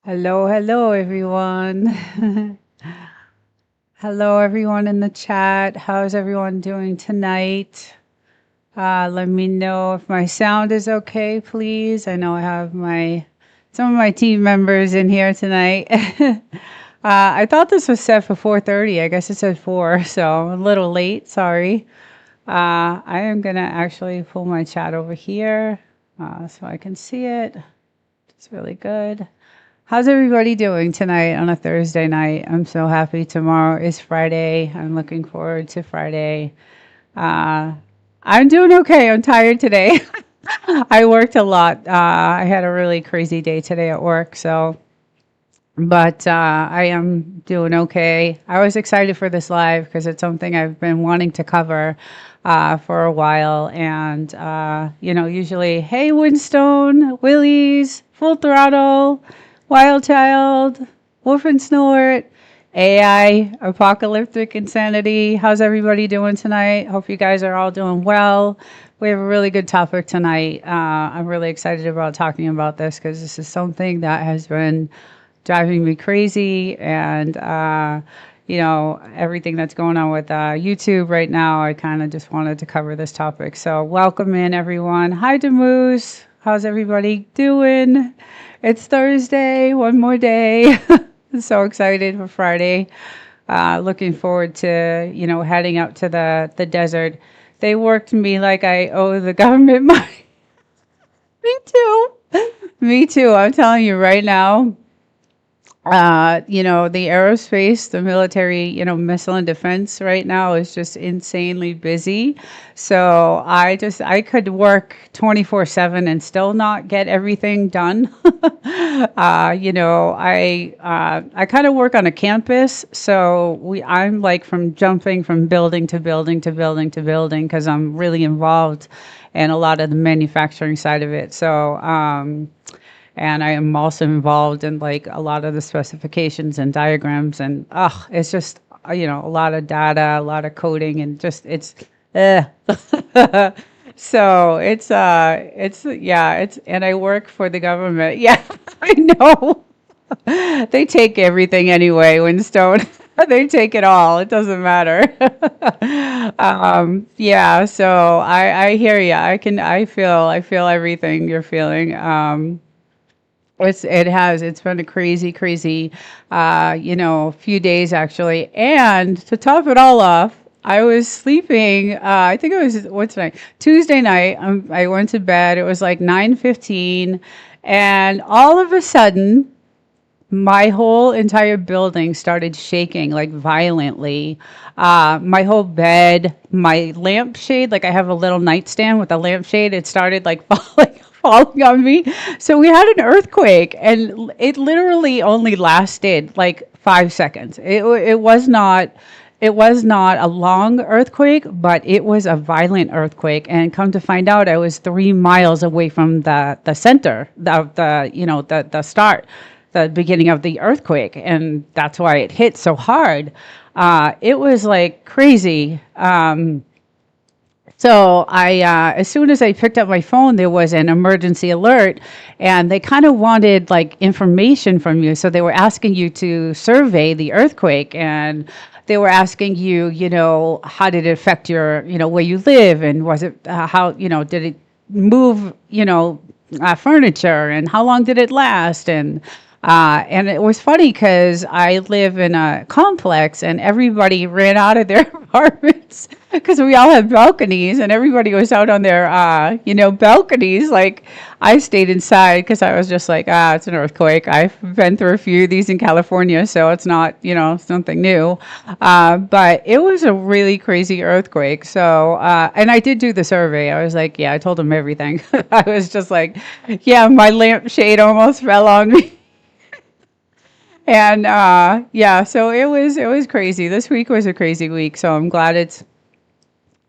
Hello, hello, everyone. Hello, everyone in the chat. How's everyone doing tonight? Let me know if my sound is okay, please. I know I have my some of my team members in here tonight. I thought this was set for 4:30. I guess it said 4, so I'm a little late. Sorry. I am gonna actually pull my chat over here so I can see it. It's really good. How's everybody doing tonight on a Thursday night? I'm so happy. Tomorrow is Friday. I'm looking forward to Friday. Uh, I'm doing okay. I'm tired today. I worked a lot. I had a really crazy day today at work, but I am doing okay. I was excited for this live because it's something I've been wanting to cover for a while. And, usually, hey, Windstone, Willies, Full Throttle, Wild Child, Wolf and Snort, AI, Apocalyptic Insanity. How's everybody doing tonight? Hope you guys are all doing well. We have a really good topic tonight. I'm really excited about talking about this because this is something that has been driving me crazy. And, everything that's going on with YouTube right now, I kind of just wanted to cover this topic. So, welcome in, everyone. Hi, Demoose. How's everybody doing? It's Thursday, one more day. I'm so excited for Friday. Looking forward to, heading out to the desert. They worked me like I owe the government money. Me too. Me too. I'm telling you right now, the aerospace, the military, missile and defense right now is just insanely busy. So I could work 24/7 and still not get everything done. I kind of work on a campus, so I'm like from jumping from building to building to building to building because I'm really involved in a lot of the manufacturing side of it. And I am also involved in like a lot of the specifications and diagrams, and it's just a lot of data, a lot of coding, and just it's uh. So it's yeah, it's and I work for the government. Yeah, I know. They take everything anyway, Winstone. They take it all. It doesn't matter. Yeah, so I hear you. I feel everything you're feeling. It's been a crazy few days actually. And to top it all off, I was sleeping. I think it was what's tonight? Tuesday night. I went to bed. It was like 9:15, and all of a sudden, my whole entire building started shaking like violently. My whole bed, my lampshade, like I have a little nightstand with a lampshade, it started like falling on me. So we had an earthquake, and it literally only lasted like 5 seconds. It was not a long earthquake, but it was a violent earthquake. And come to find out, I was 3 miles away from the center of the start, the beginning of the earthquake, and that's why it hit so hard. It was like crazy. So as soon as I picked up my phone, there was an emergency alert, and they kind of wanted like information from you. So they were asking you to survey the earthquake, and they were asking you, how did it affect your, where you live, and was it how, did it move, furniture, and how long did it last, and it was funny because I live in a complex and everybody ran out of their apartments because we all have balconies and everybody was out on their, balconies. Like I stayed inside because I was just like, it's an earthquake. I've been through a few of these in California, so it's not, something new. But it was a really crazy earthquake. So, and I did do the survey. I was like, yeah, I told them everything. I was just like, yeah, my lampshade almost fell on me. And yeah, so it was crazy. This week was a crazy week, so I'm glad it's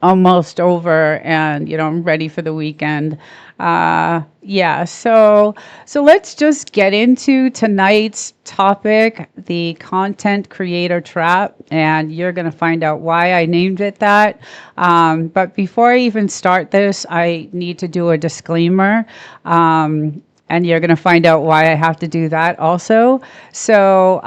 almost over, and I'm ready for the weekend. Yeah, so let's just get into tonight's topic, the content creator trap, and you're going to find out why I named it that. But before I even start this, I need to do a disclaimer. and you're going to find out why I have to do that also. So,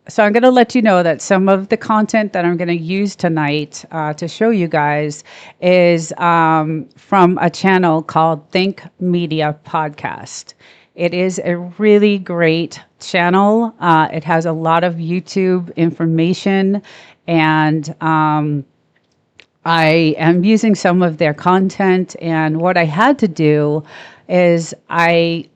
so I'm going to let you know that some of the content that I'm going to use tonight to show you guys is from a channel called Think Media Podcast. It is a really great channel. It has a lot of YouTube information, and I am using some of their content. And what I had to do is I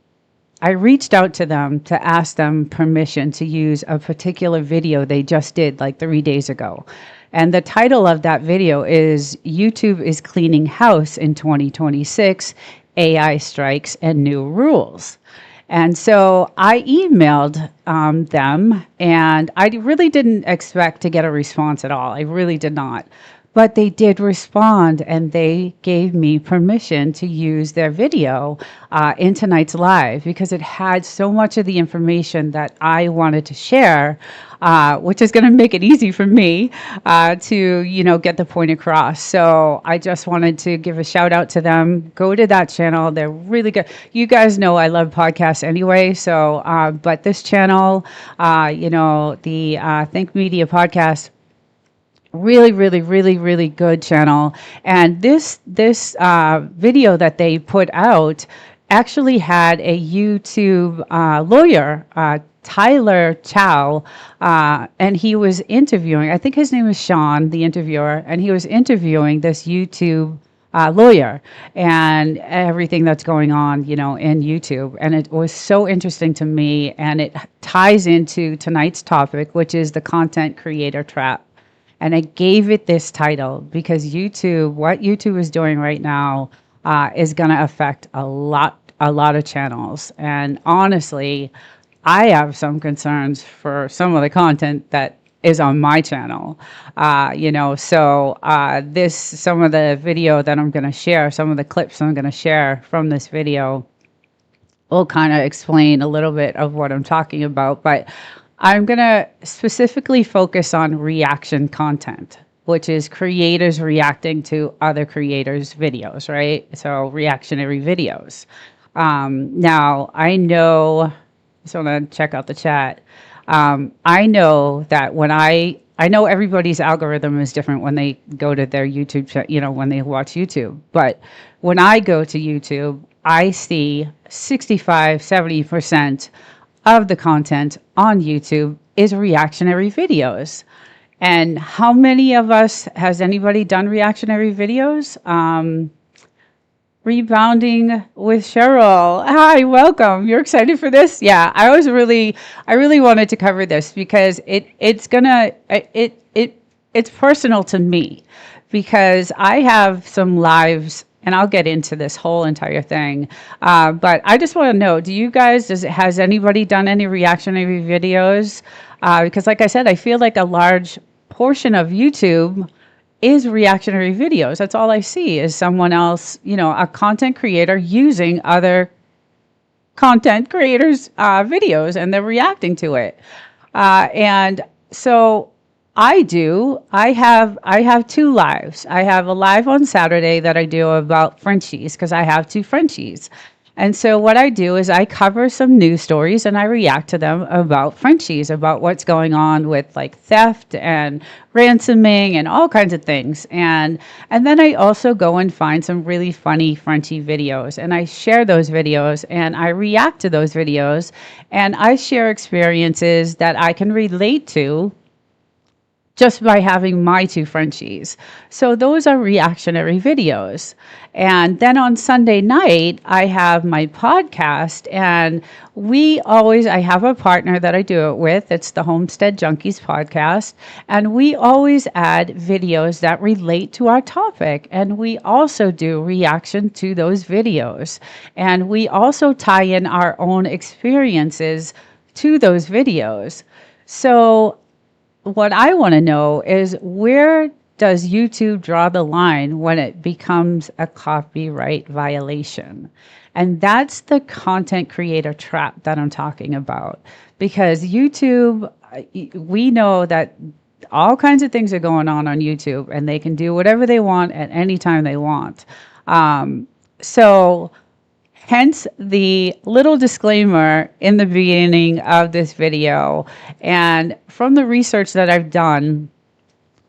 reached out to them to ask them permission to use a particular video they just did like 3 days ago. And the title of that video is YouTube is Cleaning House in 2026, AI Strikes and New Rules. And so I emailed them, and I really didn't expect to get a response at all. I really did not. But they did respond, and they gave me permission to use their video in tonight's live because it had so much of the information that I wanted to share, which is going to make it easy for me to, get the point across. So I just wanted to give a shout out to them. Go to that channel. They're really good. You guys know I love podcasts anyway. So, but this channel, the Think Media Podcast, really, really, really, really good channel. And this video that they put out actually had a YouTube lawyer, Tyler Chow, and he was interviewing, I think his name is Sean, the interviewer, and he was interviewing this YouTube lawyer and everything that's going on, in YouTube. And it was so interesting to me, and it ties into tonight's topic, which is the content creator trap. And I gave it this title because what YouTube is doing right now is going to affect a lot of channels. And honestly, I have some concerns for some of the content that is on my channel. So some of the video that I'm going to share, some of the clips I'm going to share from this video will kind of explain a little bit of what I'm talking about. But I'm going to specifically focus on reaction content, which is creators reacting to other creators' videos, right? So reactionary videos. Now, I know, just want to check out the chat. I know that I know everybody's algorithm is different when they go to their YouTube, when they watch YouTube. But when I go to YouTube, I see 65, 70% of the content on YouTube is reactionary videos. And how many of us, has anybody done reactionary videos? Rebounding with Cheryl. Hi, welcome. You're excited for this? Yeah, I really wanted to cover this because it's personal to me because I have some lives, and I'll get into this whole entire thing. But I just want to know, has anybody done any reactionary videos? Because like I said, I feel like a large portion of YouTube is reactionary videos. That's all I see is someone else, a content creator using other content creators' videos, and they're reacting to it. And so I have two lives. I have a live on Saturday that I do about Frenchies because I have two Frenchies. And so what I do is I cover some news stories and I react to them about Frenchies, about what's going on with like theft and ransoming and all kinds of things. And then I also go and find some really funny Frenchie videos, and I share those videos and I react to those videos, and I share experiences that I can relate to just by having my two Frenchies. So those are reactionary videos. And then on Sunday night, I have my podcast, and I have a partner that I do it with. It's the Homestead Junkies podcast. And we always add videos that relate to our topic. And we also do reaction to those videos. And we also tie in our own experiences to those videos. So what I want to know is, where does YouTube draw the line when it becomes a copyright violation? And that's the content creator trap that I'm talking about. Because YouTube, we know that all kinds of things are going on YouTube, and they can do whatever they want at any time they want. So Hence the little disclaimer in the beginning of this video. And from the research that I've done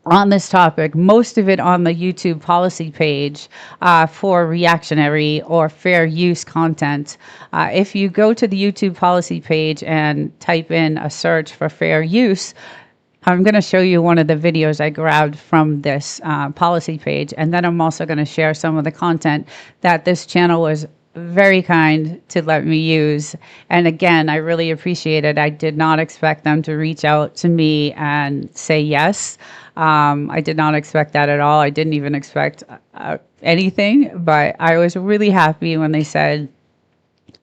on this topic, most of it on the YouTube policy page for reactionary or fair use content. If you go to the YouTube policy page and type in a search for fair use, I'm going to show you one of the videos I grabbed from this policy page, and then I'm also going to share some of the content that this channel was very kind to let me use. And again, I really appreciate it. I did not expect them to reach out to me and say yes. I did not expect that at all. I didn't even expect anything, but I was really happy when they said,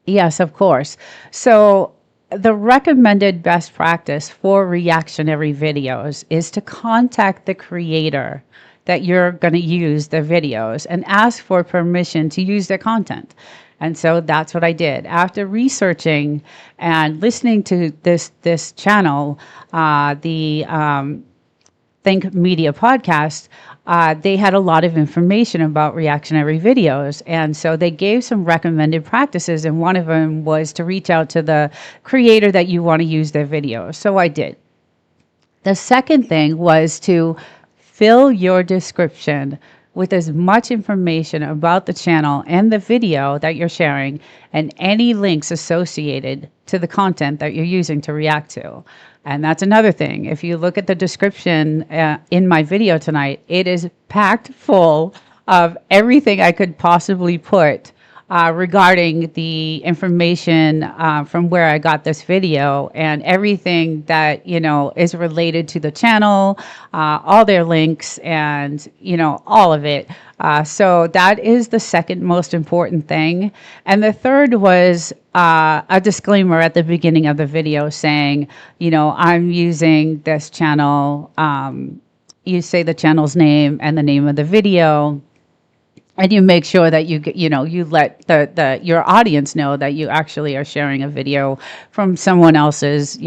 yes, of course. So the recommended best practice for reactionary videos is to contact the creator that you're going to use the videos and ask for permission to use their content. And so that's what I did. After researching and listening to this channel, the Think Media podcast, they had a lot of information about reactionary videos. And so they gave some recommended practices. And one of them was to reach out to the creator that you want to use their videos. So I did. The second thing was to fill your description with as much information about the channel and the video that you're sharing and any links associated to the content that you're using to react to. And that's another thing. If you look at the description in my video tonight, it is packed full of everything I could possibly put regarding the information from where I got this video and everything that, you know, is related to the channel, all their links and, you know, all of it. So that is the second most important thing. And the third was a disclaimer at the beginning of the video saying, you know, I'm using this channel. You say the channel's name and the name of the video. And you make sure that you let your audience know that you actually are sharing a video from someone else's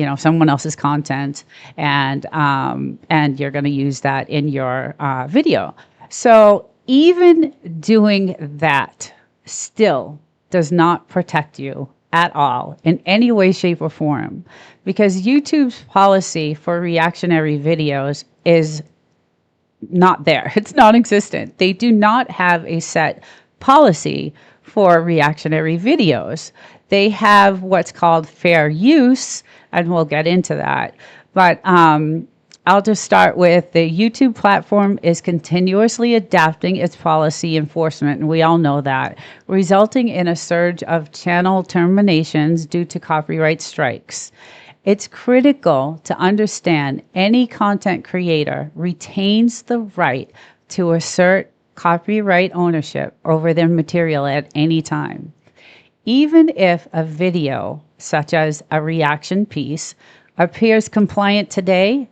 content, and you're going to use that in your video. So even doing that still does not protect you at all in any way, shape, or form, because YouTube's policy for reactionary videos is not there. It's non-existent. They do not have a set policy for reactionary videos. They have what's called fair use, and we'll get into that. But I'll just start with the YouTube platform is continuously adapting its policy enforcement, and we all know that, resulting in a surge of channel terminations due to copyright strikes. It's critical to understand any content creator retains the right to assert copyright ownership over their material at any time. Even if a video, such as a reaction piece, appears compliant today,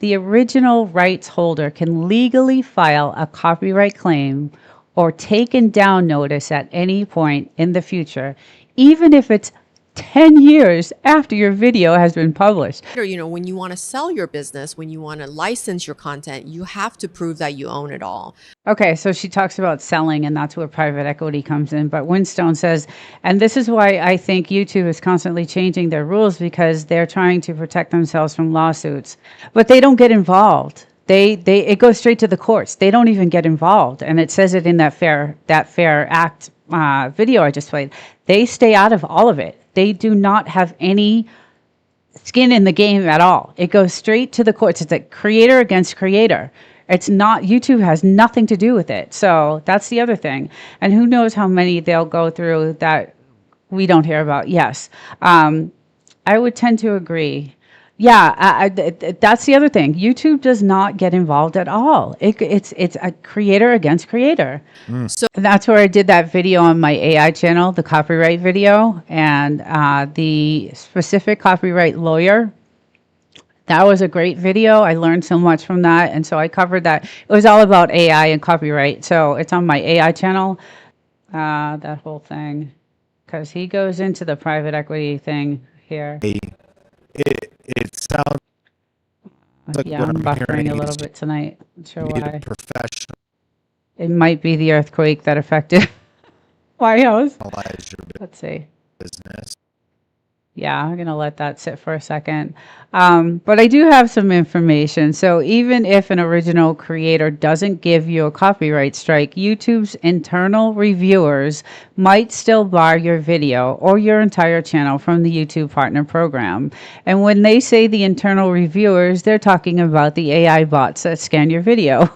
the original rights holder can legally file a copyright claim or taken down notice at any point in the future, even if it's 10 years after your video has been published. Or, you know, when you want to sell your business, when you want to license your content, you have to prove that you own it all. Okay, so she talks about selling, and that's where private equity comes in. But Winstone says, and this is why I think YouTube is constantly changing their rules, because they're trying to protect themselves from lawsuits. But they don't get involved. It goes straight to the courts. They don't even get involved. And it says it in that Fair Act video I just played. They stay out of all of it. They do not have any skin in the game at all. It goes straight to the courts. It's like creator against creator. It's not, YouTube has nothing to do with it. So that's the other thing. And who knows how many they'll go through that we don't hear about. Yes. I would tend to agree. Yeah, that's the other thing. YouTube does not get involved at all. It's a creator against creator. So And that's where I did that video on my AI channel, the copyright video, and the specific copyright lawyer. That was a great video. I learned so much from that, and so I covered that. It was all about AI and copyright, so it's on my AI channel, that whole thing, because he goes into the private equity thing here. It sounds like Yeah, what I'm I'm buffering hearing a little is bit tonight. Not sure you need why. a professional. It might be the earthquake that affected. My house. analyze your Let's see. business. Yeah, I'm going to let that sit for a second. But I do have some information. So even if an original creator doesn't give you a copyright strike, YouTube's internal reviewers might still bar your video or your entire channel from the YouTube Partner Program. And when they say the internal reviewers, they're talking about the AI bots that scan your video.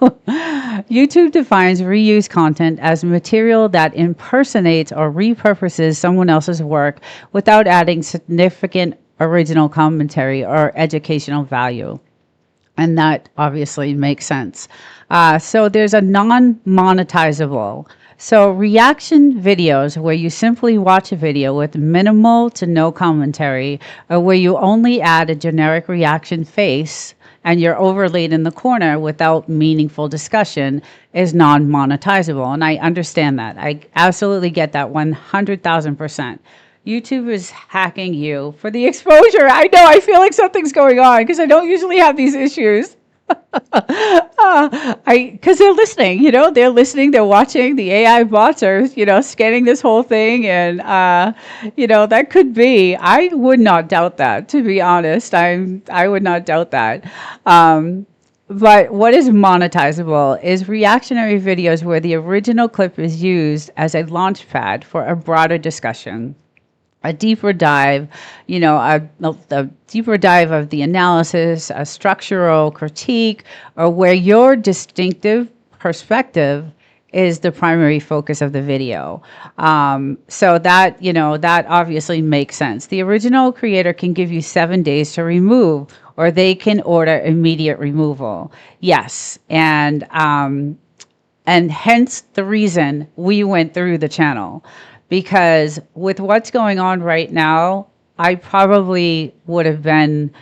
YouTube defines reused content as material that impersonates or repurposes someone else's work without adding significant original commentary or educational value. And that obviously makes sense. So there's a non-monetizable. So reaction videos where you simply watch a video with minimal to no commentary, or where you only add a generic reaction face and you're overlaid in the corner without meaningful discussion, is non-monetizable. And I understand that. I absolutely get that 100,000%. YouTube is hacking you for the exposure. I know, I feel like something's going on because I don't usually have these issues. Because they're listening, they're listening, they're watching. The AI bots are, scanning this whole thing, and that could be. I would not doubt that, to be honest. I would not doubt that. But what is monetizable is reactionary videos where the original clip is used as a launch pad for a broader discussion, a deeper dive, a deeper dive of the analysis, a structural critique, or where your distinctive perspective is the primary focus of the video. So that, that obviously makes sense. The original creator can give you 7 days to remove, or they can order immediate removal. Yes. And hence the reason we went through the channel. Because with what's going on right now, I probably would have been,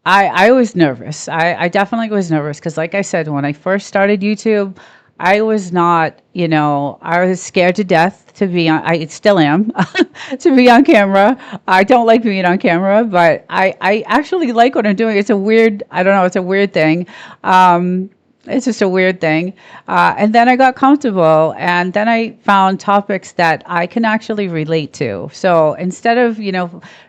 I was nervous. I definitely was nervous because, like I said, when I first started YouTube, I was not, I was scared to death to be on, I still am, to be on camera. I don't like being on camera, but I actually like what I'm doing. It's a weird, I don't know, it's a weird thing. It's just a weird thing. And then I got comfortable, and then I found topics that I can actually relate to. So instead of,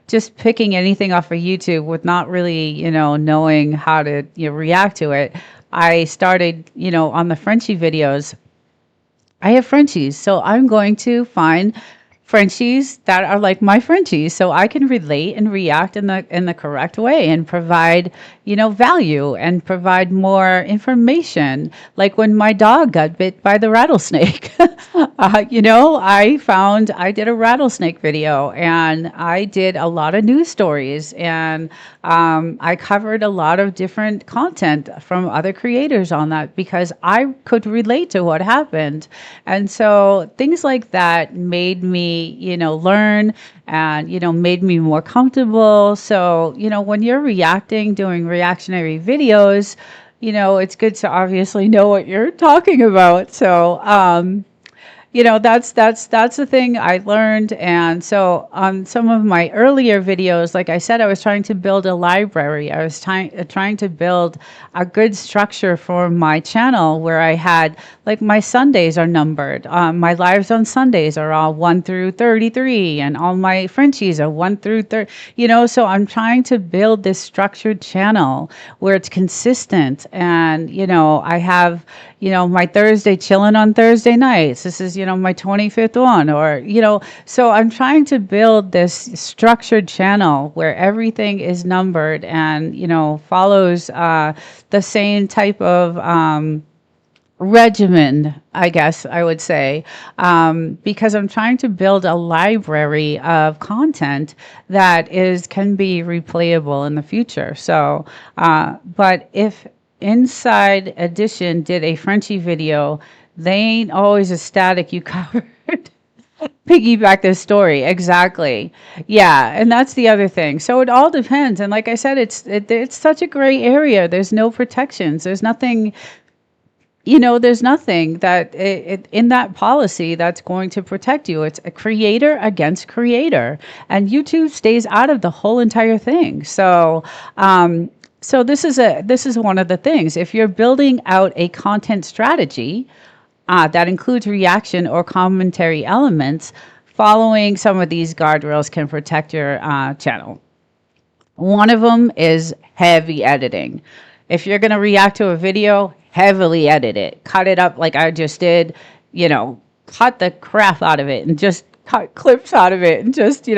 just picking anything off of YouTube with not really, knowing how to react to it, I started, on the Frenchie videos. I have Frenchies, so I'm going to find Frenchies that are like my Frenchies, so I can relate and react in the correct way and provide, value and provide more information. Like when my dog got bit by the rattlesnake, I did a rattlesnake video, and I did a lot of news stories, and I covered a lot of different content from other creators on that because I could relate to what happened. And so things like that made me, learn, and, made me more comfortable. So, when you're doing reactionary videos, it's good to obviously know what you're talking about. So, that's the thing I learned. And so on some of my earlier videos, like I said, I was trying to build a library. I was trying to build a good structure for my channel where I had, like, my Sundays are numbered. My lives on Sundays are all 1 through 33, and all my Frenchies are 1 through 30. So I'm trying to build this structured channel where it's consistent. And, I have, my Thursday Chillin on Thursday nights. This is, my 25th one, or, so I'm trying to build this structured channel where everything is numbered and, follows the same type of regimen, I guess I would say, because I'm trying to build a library of content that can be replayable in the future. So, but if Inside Edition did a Frenchie video, they ain't always a static you covered. Piggyback this story. Exactly. Yeah. And that's the other thing. So it all depends. And like I said, it's such a gray area. There's no protections. There's nothing, there's nothing that in that policy that's going to protect you. It's a creator against creator, and YouTube stays out of the whole entire thing. So, so this is one of the things. If you're building out a content strategy, that includes reaction or commentary elements. Following some of these guardrails can protect your channel. One of them is heavy editing. If you're going to react to a video, heavily edit it. Cut it up like I just did, cut the crap out of it and just cut clips out of it and just,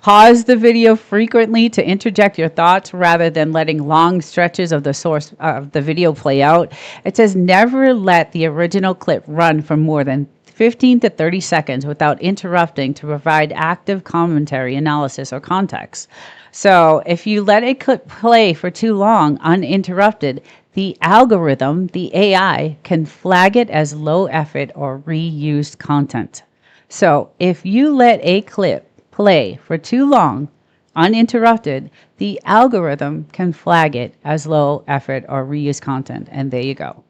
pause the video frequently to interject your thoughts rather than letting long stretches of the source of the video play out. It says never let the original clip run for more than 15 to 30 seconds without interrupting to provide active commentary, analysis, or context. So if you let a clip play for too long uninterrupted, the algorithm, the AI, can flag it as low effort or reused content. So if you let a clip play for too long uninterrupted, the algorithm can flag it as low effort or reused content. And there you go.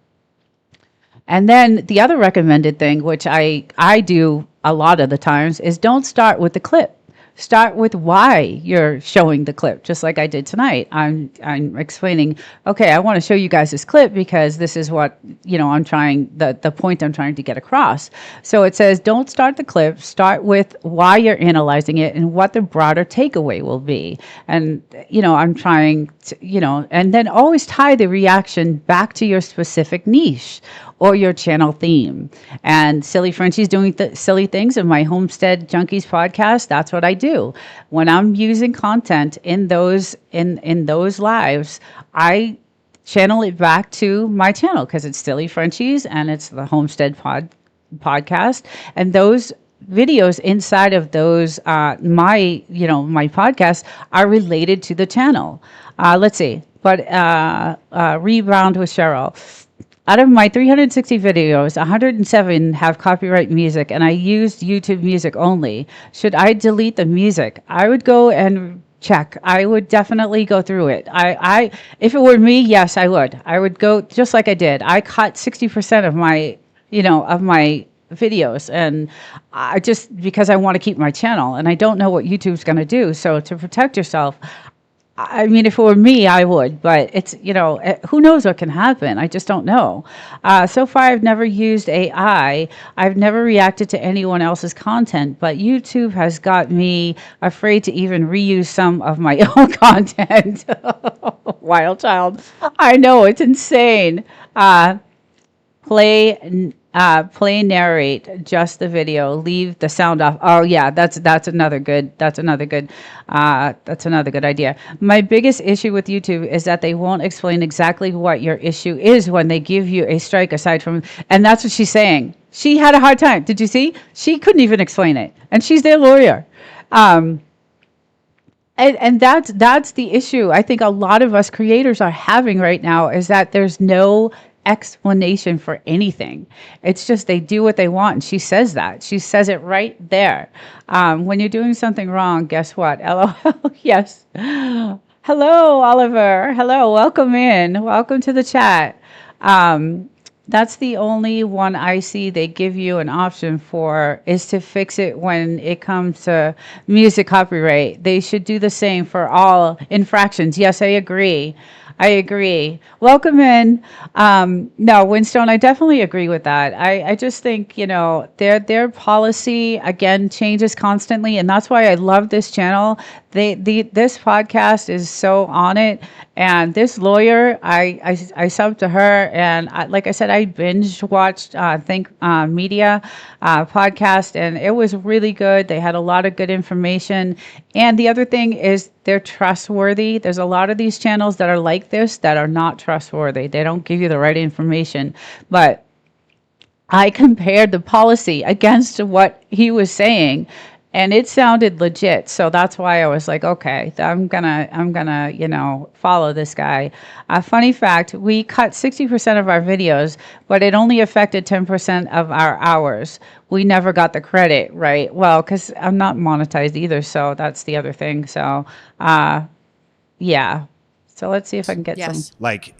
And then the other recommended thing, which I do a lot of the times, is don't start with the clip. Start with why you're showing the clip, just like I did tonight. I'm explaining, okay, I want to show you guys this clip because this is what, I'm trying, the point I'm trying to get across. So it says, don't start the clip, start with why you're analyzing it and what the broader takeaway will be. And, I'm trying to, and then always tie the reaction back to your specific niche or your channel theme. And Silly Frenchie's doing silly things in my Homestead Junkies podcast. That's what I do. When I'm using content in those lives, I channel it back to my channel because it's Silly Frenchie's and it's the Homestead podcast. And those videos inside of those my podcasts are related to the channel. Let's see. But Rebound with Cheryl. Out of my 360 videos, 107 have copyright music, and I used YouTube music only. Should I delete the music? I would go and check. I would definitely go through it. If it were me, yes, I would. I would go just like I did. I cut 60% of my, of my videos, and I just because I want to keep my channel, and I don't know what YouTube's going to do. So to protect yourself, I mean, if it were me, I would, but it's, who knows what can happen? I just don't know. So far, I've never used AI. I've never reacted to anyone else's content, but YouTube has got me afraid to even reuse some of my own content. Wild child. I know, it's insane. Play narrate just the video, leave the sound off. Oh yeah, that's another good idea. My biggest issue with YouTube is that they won't explain exactly what your issue is when they give you a strike, aside from, and that's what she's saying. She had a hard time. Did you see? She couldn't even explain it, and she's their lawyer. And that's the issue I think a lot of us creators are having right now, is that there's no explanation for anything. It's just they do what they want, and she says that. She says it right there. When you're doing something wrong, guess what? LOL. Yes. Hello, Oliver. Hello. Welcome in. Welcome to the chat. That's the only one I see they give you an option for, is to fix it when it comes to music copyright. They should do the same for all infractions. Yes, I agree. Welcome in. No, Winstone, I definitely agree with that. I just think, their policy, again, changes constantly. And that's why I love this channel. This podcast is so on it. And this lawyer, I subbed to her. And like I said, I binge watched Think Media podcast. And it was really good. They had a lot of good information. And the other thing is they're trustworthy. There's a lot of these channels that are like this that are not trustworthy. They don't give you the right information. But I compared the policy against what he was saying, and it sounded legit. So that's why I was like, okay, I'm gonna, follow this guy. A funny fact, we cut 60% of our videos, but it only affected 10% of our hours. We never got the credit, right? Well, because I'm not monetized either, so that's the other thing. So, yeah. So let's see if I can get some.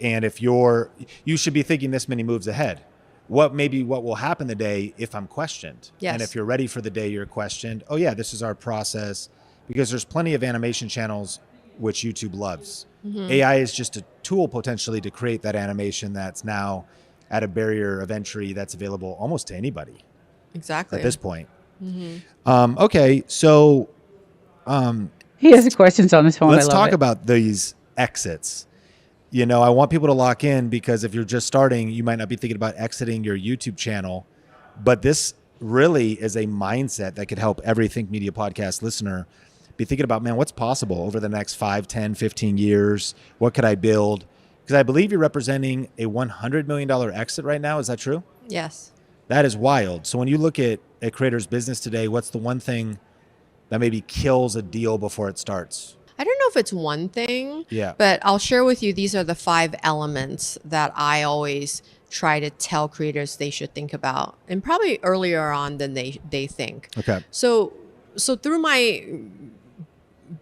And if you should be thinking this many moves ahead. What will happen the day if I'm questioned? Yes. And if you're ready for the day you're questioned, oh yeah, this is our process, because there's plenty of animation channels which YouTube loves. Mm-hmm. AI is just a tool potentially to create that animation that's now at a barrier of entry that's available almost to anybody Exactly. at this point. Okay, so He has questions on his phone. let's I love talk it. about these exits. You know, I want people to lock in, because if you're just starting, you might not be thinking about exiting your YouTube channel, but this really is a mindset that could help every Think Media podcast listener be thinking about, man, what's possible over the next 5, 10, 15 years? What could I build? Because I believe you're representing a $100 million exit right now. Is that true? Yes. That is wild. So when you look at a creator's business today, what's the one thing that maybe kills a deal before it starts? I don't know if it's one thing, Yeah. but I'll share with you, these are the 5 elements that I always try to tell creators they should think about, and probably earlier on than they think. Okay. So through my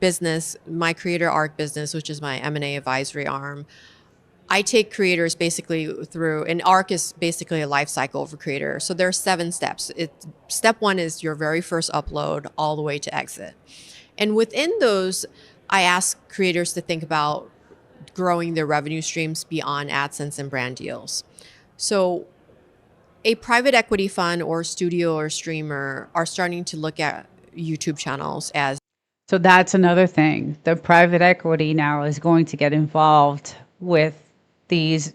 business, my Creator Arc business, which is my M&A advisory arm, I take creators basically through, and ARC is basically a life cycle of a creator. So there are 7 steps. Step 1 is your very first upload all the way to exit. And within those, I ask creators to think about growing their revenue streams beyond AdSense and brand deals. So a private equity fund or studio or streamer are starting to look at YouTube channels as. So that's another thing. The private equity now is going to get involved with these,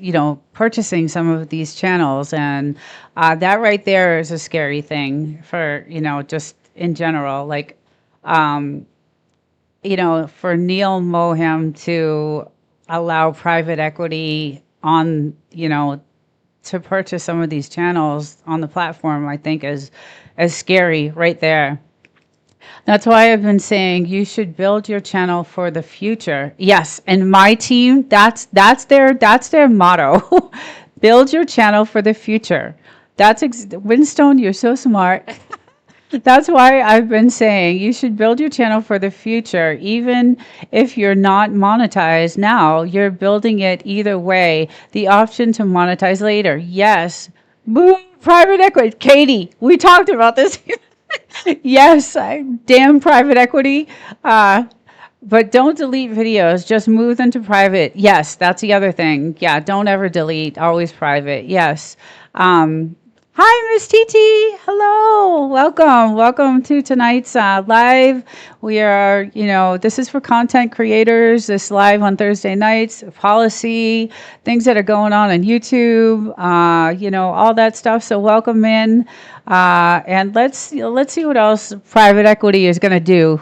purchasing some of these channels. And that right there is a scary thing for, just in general. Like, for Neil Moham to allow private equity on, to purchase some of these channels on the platform, I think is scary right there. That's why I've been saying you should build your channel for the future. Yes, and my team, that's their motto. Build your channel for the future. Winstone, you're so smart. That's why I've been saying you should build your channel for the future. Even if you're not monetized now, you're building it either way. The option to monetize later. Yes. Boom, private equity. Katie, we talked about this. Yes, damn private equity. But don't delete videos. Just move them to private. Yes, that's the other thing. Yeah, don't ever delete. Always private. Yes. Hi, Miss Titi. Hello. Welcome. Welcome to tonight's live. We are, this is for content creators. This live on Thursday nights, policy, things that are going on YouTube, all that stuff. So welcome in. And let's see what else private equity is going to do.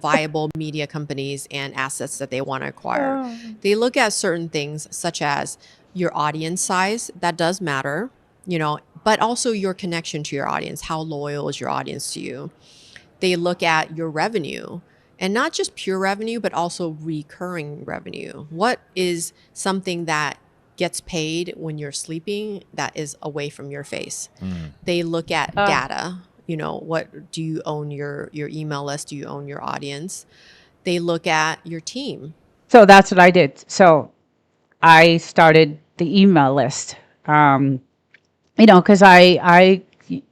Viable media companies and assets that they want to acquire. They look at certain things such as your audience size. That does matter, but also your connection to your audience. How loyal is your audience to you? They look at your revenue, and not just pure revenue, but also recurring revenue. What is something that gets paid when you're sleeping that is away from your face? They look at data. What do you own your email list? Do you own your audience? They look at your team. So that's what I did. So I started the email list. Because I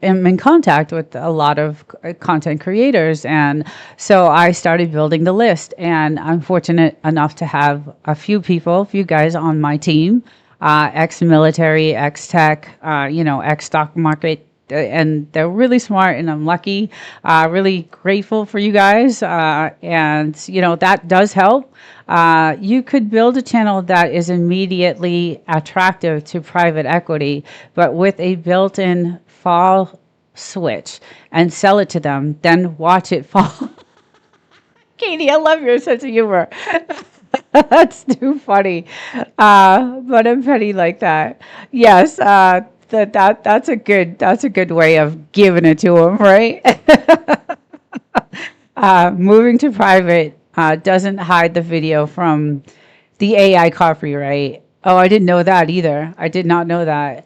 am in contact with a lot of content creators. And so I started building the list. And I'm fortunate enough to have a few guys on my team, ex-military, ex-tech, ex-stock market. And they're really smart, and I'm lucky, really grateful for you guys. And, that does help. You could build a channel that is immediately attractive to private equity, but with a built-in fall switch, and sell it to them, then watch it fall. Katie, I love your sense of humor. That's too funny. But I'm petty like that. Yes, that's a good way of giving it to them, right? Moving to private doesn't hide the video from the AI copyright. Oh, I didn't know that either. I did not know that.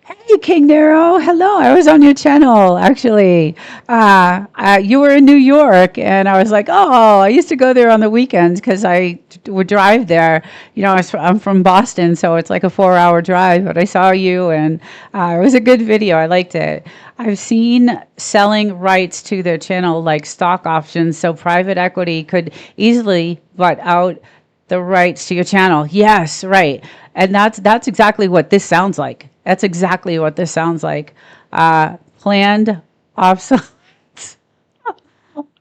Hey, King Nero. Hello. I was on your channel, actually. You were in New York, and I was like, oh, I used to go there on the weekends because I would drive there. I'm from Boston, so it's like a 4-hour drive, but I saw you, and it was a good video. I liked it. I've seen selling rights to their channel like stock options, so private equity could easily butt out the rights to your channel. Yes, right. And that's exactly what this sounds like. That's exactly what this sounds like. Planned obsolescence,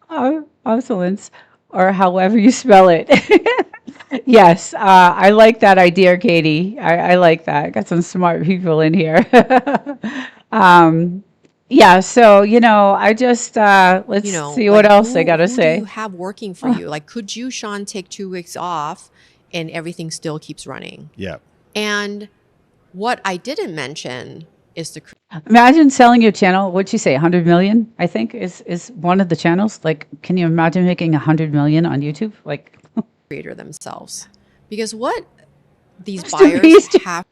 obsolescence, or however you spell it. Yes, I like that idea, Katie. I like that. Got some smart people in here. um, yeah, so I just let's see what Like else I gotta who do you say. have working for you? Like, could you, Sean, take 2 weeks off and everything still keeps running? Yeah. And what I didn't mention is the Imagine selling your channel. What'd you say? 100 million, I think, is one of the channels. Like, can you imagine making 100 million on YouTube? Like, creator themselves. Because what these Mr. buyers Beast have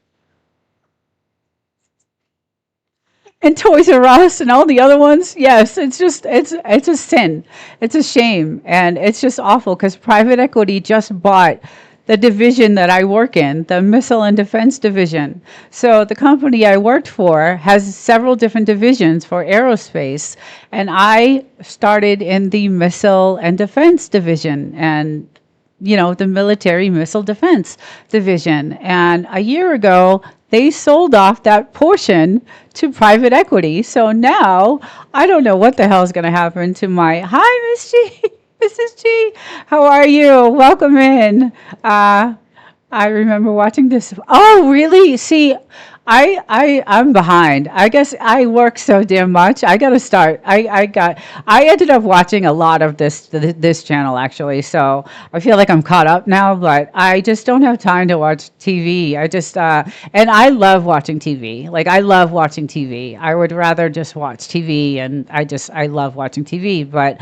and Toys R Us and all the other ones. Yes, it's a sin. It's a shame, and it's just awful because private equity just bought the division that I work in, the missile and defense division. So the company I worked for has several different divisions for aerospace, and I started in the missile and defense division, and the military missile defense division. And a year ago, they sold off that portion to private equity. So now I don't know what the hell is going to happen to my, hi, Miss G, Mrs. G, how are you? Welcome in. I remember watching this. Oh, really? See, I'm behind. I guess I work so damn much. I got to start. I ended up watching a lot of this channel actually. So I feel like I'm caught up now, but I just don't have time to watch TV. And I love watching TV. Like I love watching TV. I would rather just watch TV, and I love watching TV, but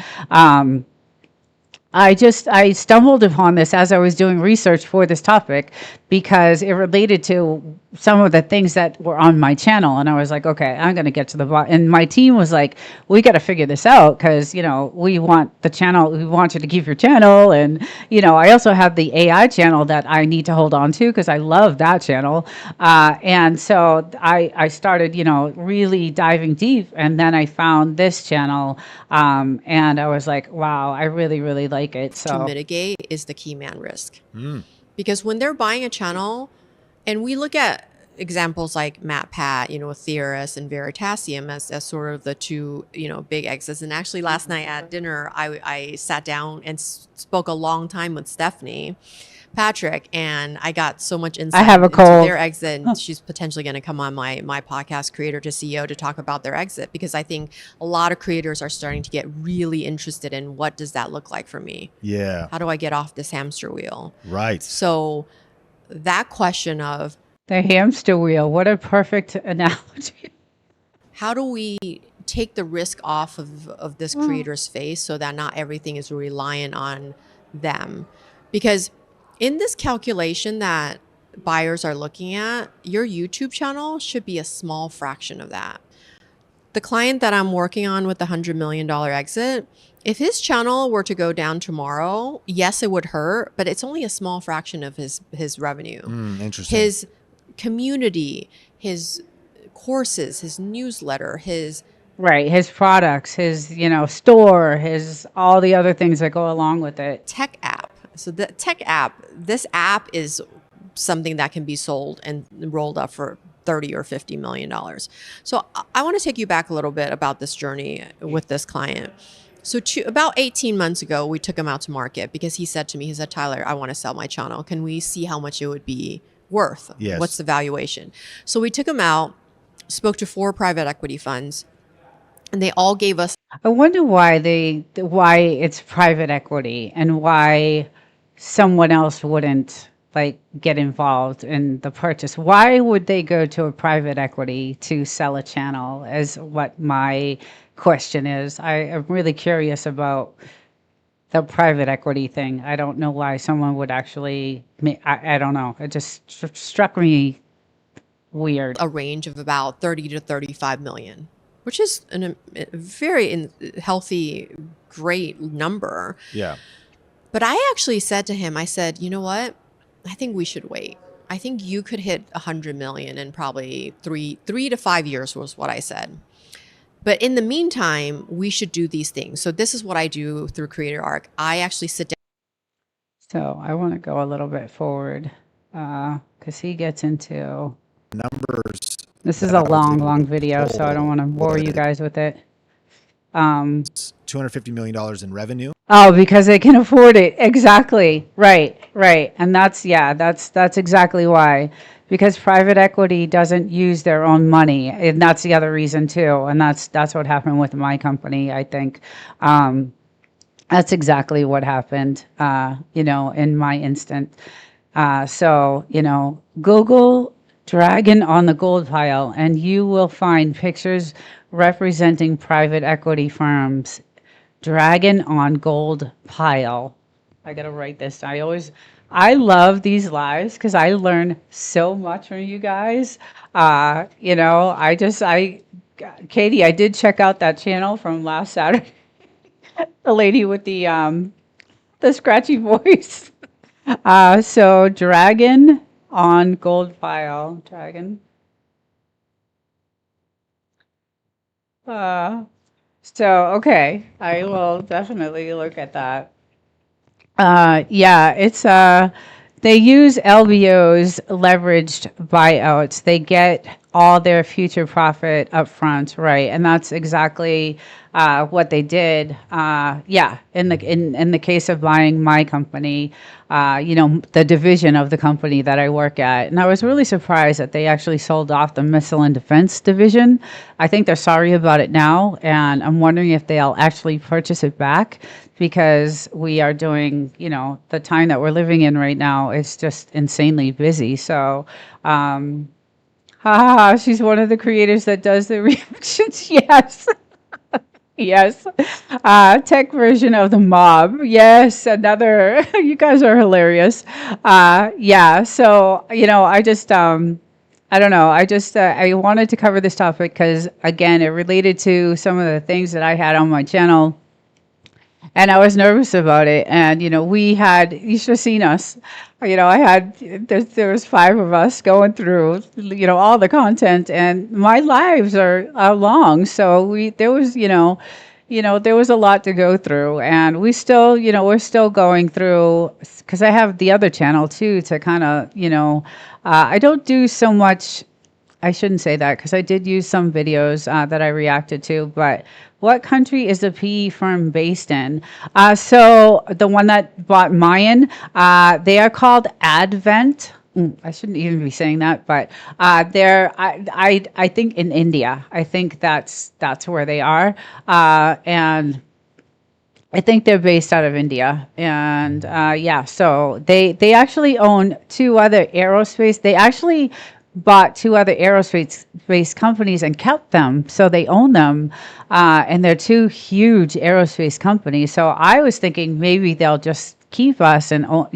I stumbled upon this as I was doing research for this topic because it related to some of the things that were on my channel, and I was like, okay, I'm going to get to the bottom. And my team was like, we got to figure this out because we want the channel, we want you to keep your channel, and I also have the AI channel that I need to hold on to because I love that channel, and so I started really diving deep, and then I found this channel, and I was like, wow, I really like it. to So mitigate is the key man risk. Because when they're buying a channel, and we look at examples like MatPat, Theorist and Veritasium as sort of the two, big exits. And actually last night at dinner, I sat down and spoke a long time with Stephanie Patrick, and I got so much I insight have a into cold. their exit. And she's potentially going to come on my podcast, Creator to CEO, to talk about their exit, because I think a lot of creators are starting to get really interested in what does that look like for me? Yeah. How do I get off this hamster wheel? Right. So that question of The hamster wheel. What a perfect analogy. how do we take the risk off of this creator's face so that not everything is reliant on them? Because in this calculation that buyers are looking at, your YouTube channel should be a small fraction of that. The client that I'm working on with the $100 million exit, if his channel were to go down tomorrow, yes, it would hurt, but it's only a small fraction of his revenue. Interesting. His community, his courses, his newsletter, his Right, his products, his store, his all the other things that go along with it. tech app. So the tech app, this app is something that can be sold and rolled up for 30 or 50 million dollars. So I want to take you back a little bit about this journey with this client. So about 18 months ago, we took him out to market because he said to me, Tyler, I want to sell my channel. Can we see how much it would be worth? Yes. What's the valuation? So we took him out, spoke to 4 private equity funds, and they all gave us I wonder why it's private equity and why someone else wouldn't like get involved in the purchase. Why would they go to a private equity to sell a channel is what my question is. I am really curious about the private equity thing. I don't know why someone would actually, I don't know. It just struck me weird. a range of about 30 to 35 million, which is a very healthy, great number. Yeah. But I actually said to him, I said, you know what? I think we should wait. I think you could hit 100 million in probably 3 to 5 years was what I said. But in the meantime, we should do these things. So this is what I do through Creator Arc. I actually sit down. So I want to go a little bit forward because he gets into Numbers This is that a I was long, able to long video, so I don't pull want to bore you was guys with it. Um, $250 million in revenue. oh, because they can afford it. Exactly. Right, right. And that's exactly why. Because private equity doesn't use their own money. And that's the other reason too. And that's what happened with my company, I think. Um, that's exactly what happened, in my instant. So, Google Dragon on the Gold Pile, and you will find pictures representing private equity firms. Dragon on Gold Pile. I gotta write this. I love these lives because I learn so much from you guys. Katie, I did check out that channel from last Saturday. The lady with the scratchy voice. So Dragon on Gold Pile. Dragon. Uh, okay, I will definitely look at that. Yeah, it's they use LBOs, leveraged buyouts. They get all their future profit up front, right? And that's exactly what they did. Yeah, in the case of buying my company, the division of the company that I work at, and I was really surprised that they actually sold off the missile and defense division. I think they're sorry about it now, and I'm wondering if they'll actually purchase it back because we are doing, the time that we're living in right now is just insanely busy. So, she's one of the creators that does the reactions. Yes. Yes. Tech version of the mob. Yes. Another, you guys are hilarious. Yeah. So, I don't know. I wanted to cover this topic because, again, it related to some of the things that I had on my channel, and I was nervous about it. And you should have seen us. There was five of us going through all the content, and my lives are long, so there was a lot to go through, and we're still going through, because I have the other channel too to kind of I don't do so much. I shouldn't say that because I did use some videos that I reacted to, but what country is the PE firm based in? So the one that bought Mayan, they are called Advent. I shouldn't even be saying that, but I think in India. I think that's where they are, and I think they're based out of India, and yeah, so they actually own two other aerospace. They actually bought two other aerospace companies and kept them, so they own them, and they're two huge aerospace companies. So I was thinking maybe they'll just keep us, and who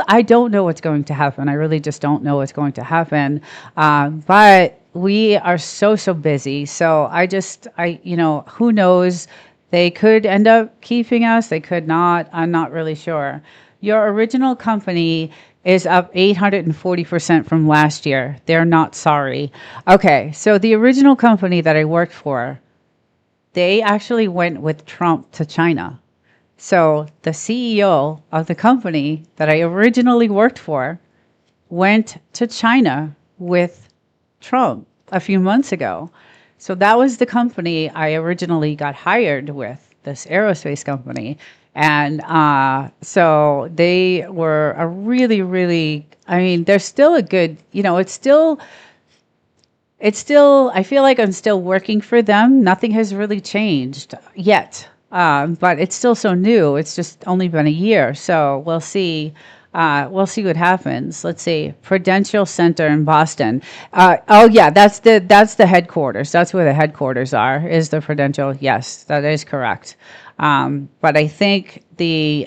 I don't know what's going to happen. I really just don't know what's going to happen, but we are so busy. So who knows? They could end up keeping us. They could not. I'm not really sure. Your original company is up 840% from last year. They're not sorry. Okay, so the original company that I worked for, they actually went with Trump to China. So the CEO of the company that I originally worked for went to China with Trump a few months ago. So that was the company I originally got hired with, this aerospace company. And so they were a really, really, I mean, they're still a good, I feel like I'm still working for them. Nothing has really changed yet. But it's still so new. It's just only been a year. So we'll see. We'll see what happens. Let's see. Prudential Center in Boston. Oh yeah, that's the headquarters. That's where the headquarters are. Is the Prudential? Yes, that is correct. But I think the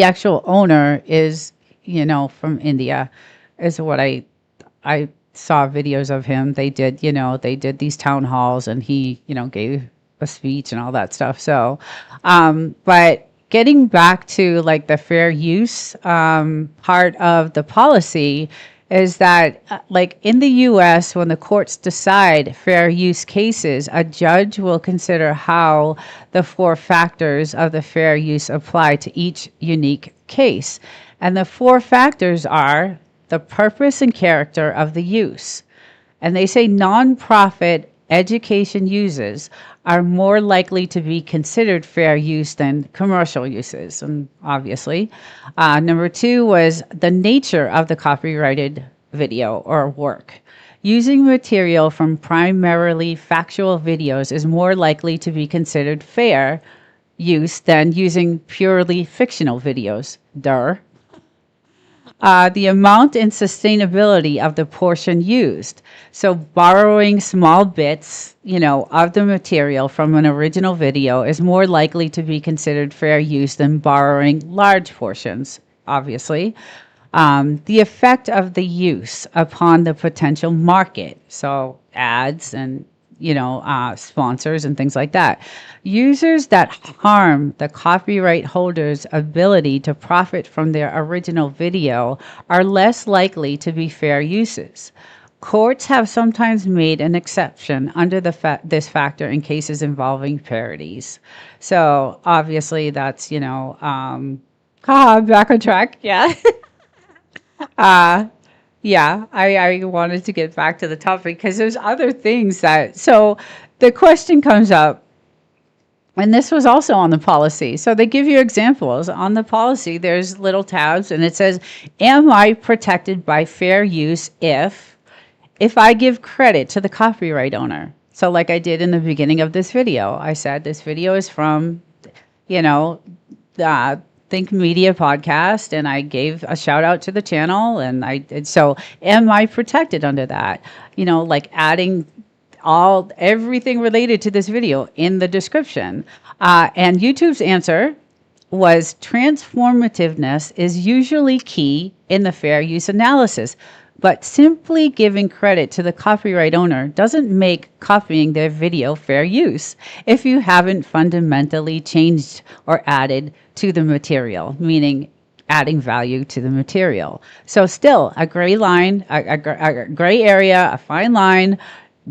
actual owner is, from India, is what I saw videos of him. They did these town halls, and he, gave a speech and all that stuff. So, but getting back to like the fair use part of the policy is that like in the US, when the courts decide fair use cases, a judge will consider how the four factors of the fair use apply to each unique case. And the four factors are the purpose and character of the use. And they say nonprofit education uses are more likely to be considered fair use than commercial uses, and obviously. Number two was the nature of the copyrighted video or work. Using material from primarily factual videos is more likely to be considered fair use than using purely fictional videos. Duh. The amount and sustainability of the portion used. So borrowing small bits, of the material from an original video is more likely to be considered fair use than borrowing large portions, obviously. The effect of the use upon the potential market. So ads and sponsors and things like that. Users that harm the copyright holder's ability to profit from their original video are less likely to be fair uses. Courts have sometimes made an exception under this factor in cases involving parodies. So obviously that's, back on track. Yeah. Yeah, I wanted to get back to the topic because there's other things so the question comes up, and this was also on the policy. So they give you examples. On the policy, there's little tabs, and it says, am I protected by fair use if I give credit to the copyright owner? So like I did in the beginning of this video, I said this video is from, Think Media podcast, and I gave a shout out to the channel, and so am I protected under that? Like adding everything related to this video in the description. And YouTube's answer was transformativeness is usually key in the fair use analysis, but simply giving credit to the copyright owner doesn't make copying their video fair use if you haven't fundamentally changed or added to the material, meaning adding value to the material. So still a gray line, a gray area, a fine line,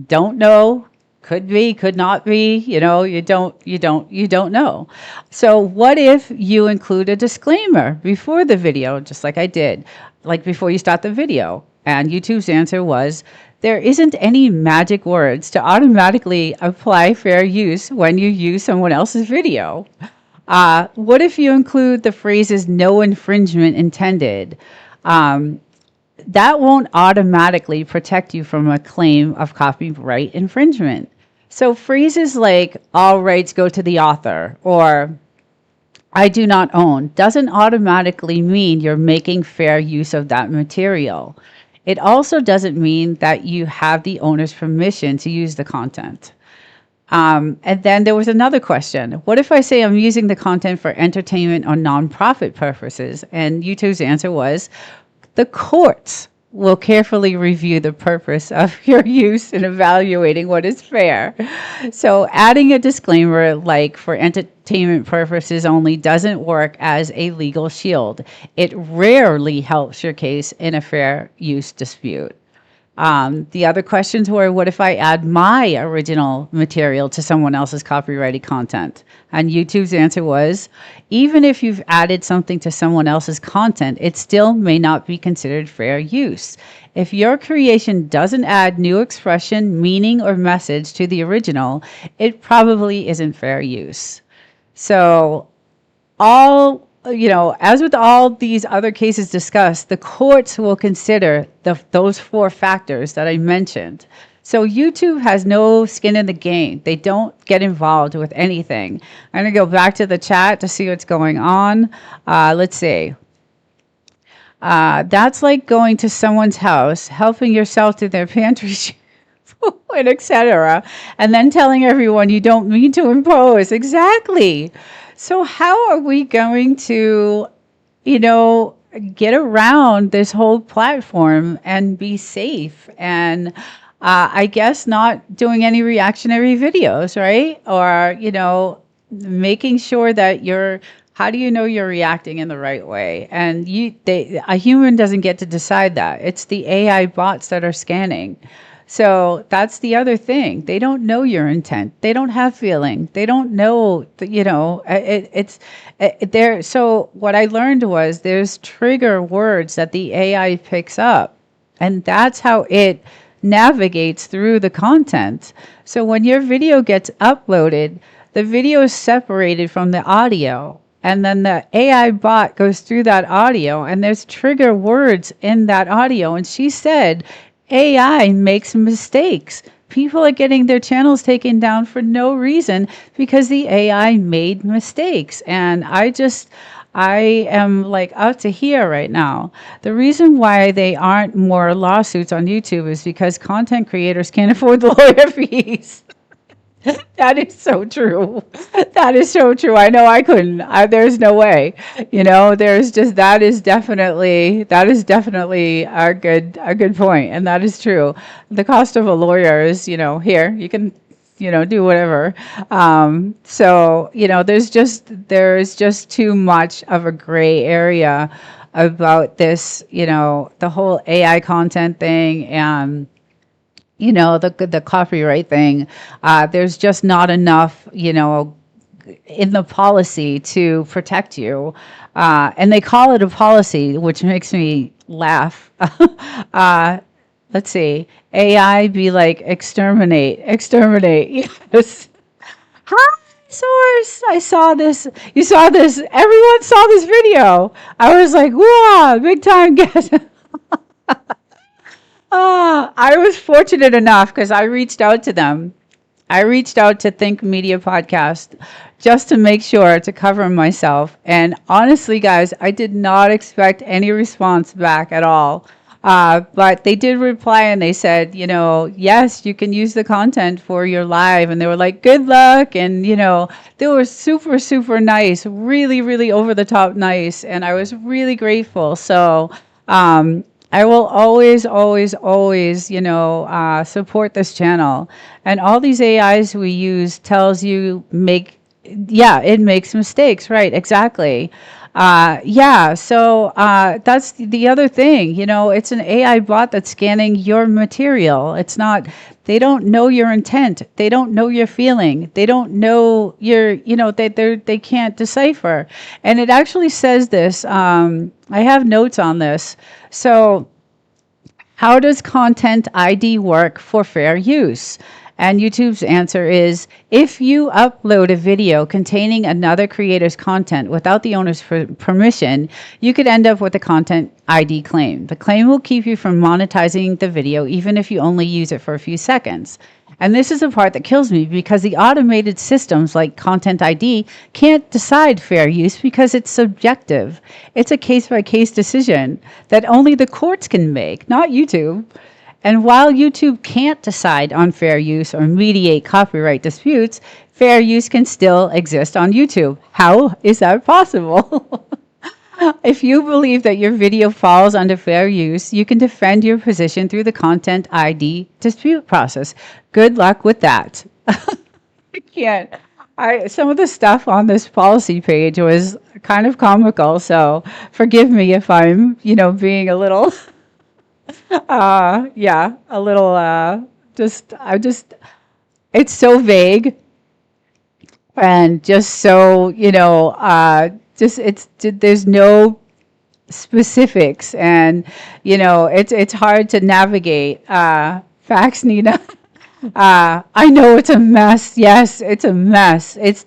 don't know, could be, could not be, you don't know. So what if you include a disclaimer before the video, just like I did, like before you start the video? And YouTube's answer was, there isn't any magic words to automatically apply fair use when you use someone else's video. What if you include the phrases no infringement intended? That won't automatically protect you from a claim of copyright infringement. So phrases like all rights go to the author or I do not own doesn't automatically mean you're making fair use of that material. It also doesn't mean that you have the owner's permission to use the content. And then there was another question. What if I say I'm using the content for entertainment or nonprofit purposes? And YouTube's answer was, the courts will carefully review the purpose of your use in evaluating what is fair. So adding a disclaimer like for entertainment purposes only doesn't work as a legal shield. It rarely helps your case in a fair use dispute. The other questions were, what if I add my original material to someone else's copyrighted content? And YouTube's answer was, even if you've added something to someone else's content, it still may not be considered fair use. If your creation doesn't add new expression, meaning, or message to the original, it probably isn't fair use. So as with all these other cases discussed, the courts will consider those four factors that I mentioned. So YouTube has no skin in the game. They don't get involved with anything. I'm going to go back to the chat to see what's going on. Let's see. That's like going to someone's house, helping yourself to their pantry and etc., and then telling everyone you don't mean to impose. Exactly. So how are we going to, get around this whole platform and be safe? And I guess not doing any reactionary videos, right? Or, making sure that how do you know you're reacting in the right way? And a human doesn't get to decide that. It's the AI bots that are scanning. So that's the other thing. They don't know your intent. They don't have feeling. They don't know, it's there. So what I learned was there's trigger words that the AI picks up, and that's how it navigates through the content. So when your video gets uploaded, the video is separated from the audio. And then the AI bot goes through that audio, and there's trigger words in that audio. And she said, AI makes mistakes. People are getting their channels taken down for no reason because the AI made mistakes. And I am like out to here right now. The reason why they aren't more lawsuits on YouTube is because content creators can't afford the lawyer fees. That is so true. That is so true. I know I couldn't. There's no way. There's just that is definitely a good point, and that is true. The cost of a lawyer is, here you can, do whatever. So there's just too much of a gray area about this. The whole AI content thing and the copyright thing. There's just not enough, in the policy to protect you. And they call it a policy, which makes me laugh. Let's see. AI be like, exterminate. Yes. Hi, source. I saw this. You saw this. Everyone saw this video. I was like, wow, big time guest. I was fortunate enough because I reached out to them. I reached out to Think Media Podcast just to make sure to cover myself. And honestly, guys, I did not expect any response back at all. But they did reply and they said, yes, you can use the content for your live. And they were like, good luck. And, they were super, super nice, really, really over the top nice. And I was really grateful. So, I will always, always, always, support this channel. And all these AIs we use tells you it makes mistakes. Right, exactly. So that's the other thing. It's an AI bot that's scanning your material. It's not, they don't know your intent. They don't know your feeling. They don't know they can't decipher. And it actually says this. I have notes on this. So, how does Content ID work for fair use? And YouTube's answer is, if you upload a video containing another creator's content without the owner's permission, you could end up with a Content ID claim. The claim will keep you from monetizing the video, even if you only use it for a few seconds. And this is the part that kills me because the automated systems like Content ID can't decide fair use because it's subjective. It's a case-by-case decision that only the courts can make, not YouTube. And while YouTube can't decide on fair use or mediate copyright disputes, fair use can still exist on YouTube. How is that possible? If you believe that your video falls under fair use, you can defend your position through the Content ID dispute process. Good luck with that. I can't. Some of the stuff on this policy page was kind of comical, so forgive me if I'm, being a little, it's so vague and just so, there's no specifics and it's hard to navigate. Facts, Nina. I know it's a mess. Yes, it's a mess. It's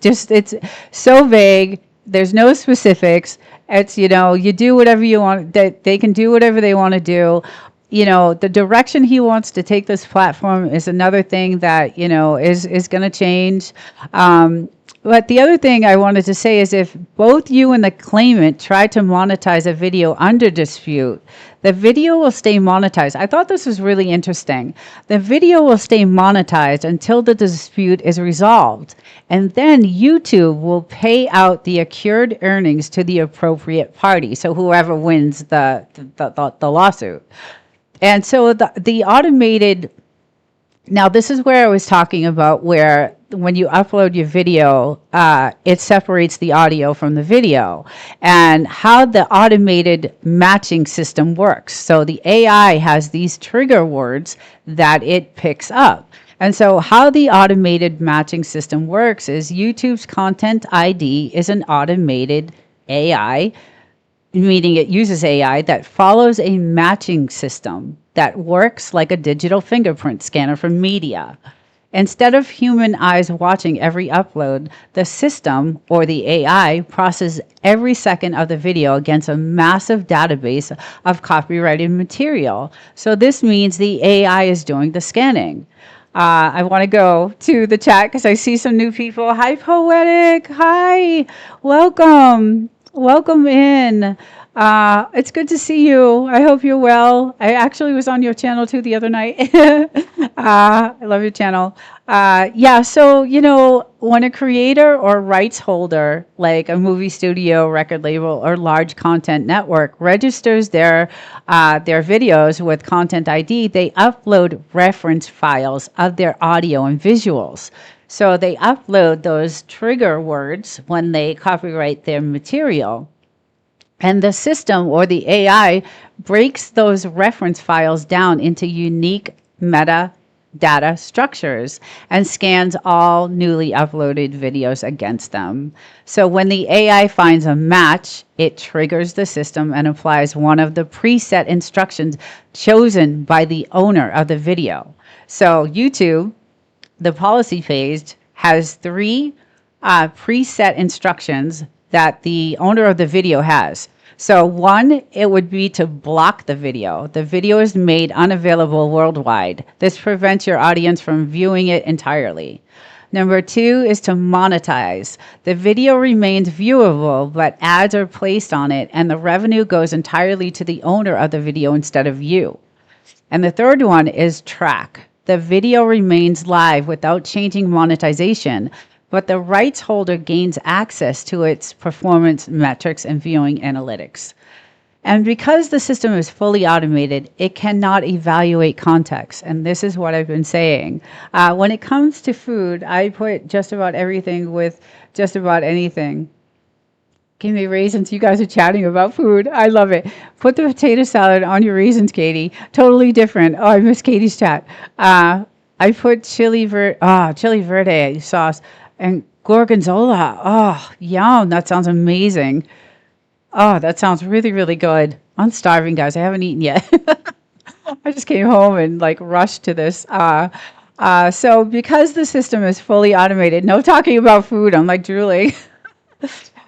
so vague. There's no specifics. It's you do whatever you want. They can do whatever they want to do. The direction he wants to take this platform is another thing that is going to change. But the other thing I wanted to say is if both you and the claimant try to monetize a video under dispute, the video will stay monetized. I thought this was really interesting. The video will stay monetized until the dispute is resolved. And then YouTube will pay out the accrued earnings to the appropriate party. So whoever wins the lawsuit. And so the automated Now, this is where I was talking about where when you upload your video, it separates the audio from the video and how the automated matching system works. So the AI has these trigger words that it picks up. And so, how the automated matching system works is YouTube's Content ID is an automated AI, meaning it uses AI that follows a matching system that works like a digital fingerprint scanner for media. Instead of human eyes watching every upload, the system or the AI processes every second of the video against a massive database of copyrighted material. So this means the AI is doing the scanning. I want to go to the chat because I see some new people. Hi, Poetic. Hi. Welcome. Welcome in. It's good to see you. I hope you're well. I actually was on your channel too the other night. I love your channel. Yeah, so, when a creator or rights holder, like a movie studio, record label, or large content network, registers their videos with Content ID, they upload reference files of their audio and visuals. So they upload those trigger words when they copyright their material. And the system or the AI breaks those reference files down into unique metadata structures and scans all newly uploaded videos against them. So when the AI finds a match, it triggers the system and applies one of the preset instructions chosen by the owner of the video. So YouTube, the policy page, has three preset instructions that the owner of the video has. So one, it would be to block the video. The video is made unavailable worldwide. This prevents your audience from viewing it entirely. Number two is to monetize. The video remains viewable, but ads are placed on it, and the revenue goes entirely to the owner of the video instead of you. And the third one is track. The video remains live without changing monetization, but the rights holder gains access to its performance metrics and viewing analytics. And because the system is fully automated, it cannot evaluate context. And this is what I've been saying. When it comes to food, I put just about everything with just about anything. Give me raisins. You guys are chatting about food. I love it. Put the potato salad on your raisins, Katie. Totally different. Oh, I miss Katie's chat. I put chili verde sauce and gorgonzola. Oh, yum. That sounds amazing. Oh, that sounds really, really good. I'm starving, guys. I haven't eaten yet. I just came home and rushed to this. So because the system is fully automated, no talking about food. I'm drooling.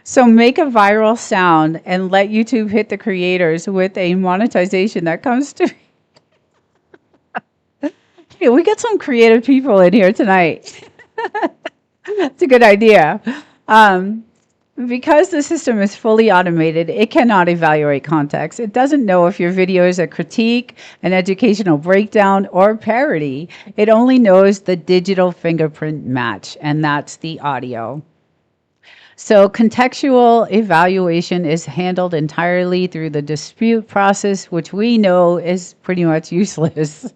So make a viral sound and let YouTube hit the creators with a monetization that comes to. Hey, we got some creative people in here tonight. It's a good idea. Because the system is fully automated, it cannot evaluate context. It doesn't know if your video is a critique, an educational breakdown, or parody. It only knows the digital fingerprint match, and that's the audio. So contextual evaluation is handled entirely through the dispute process, which we know is pretty much useless.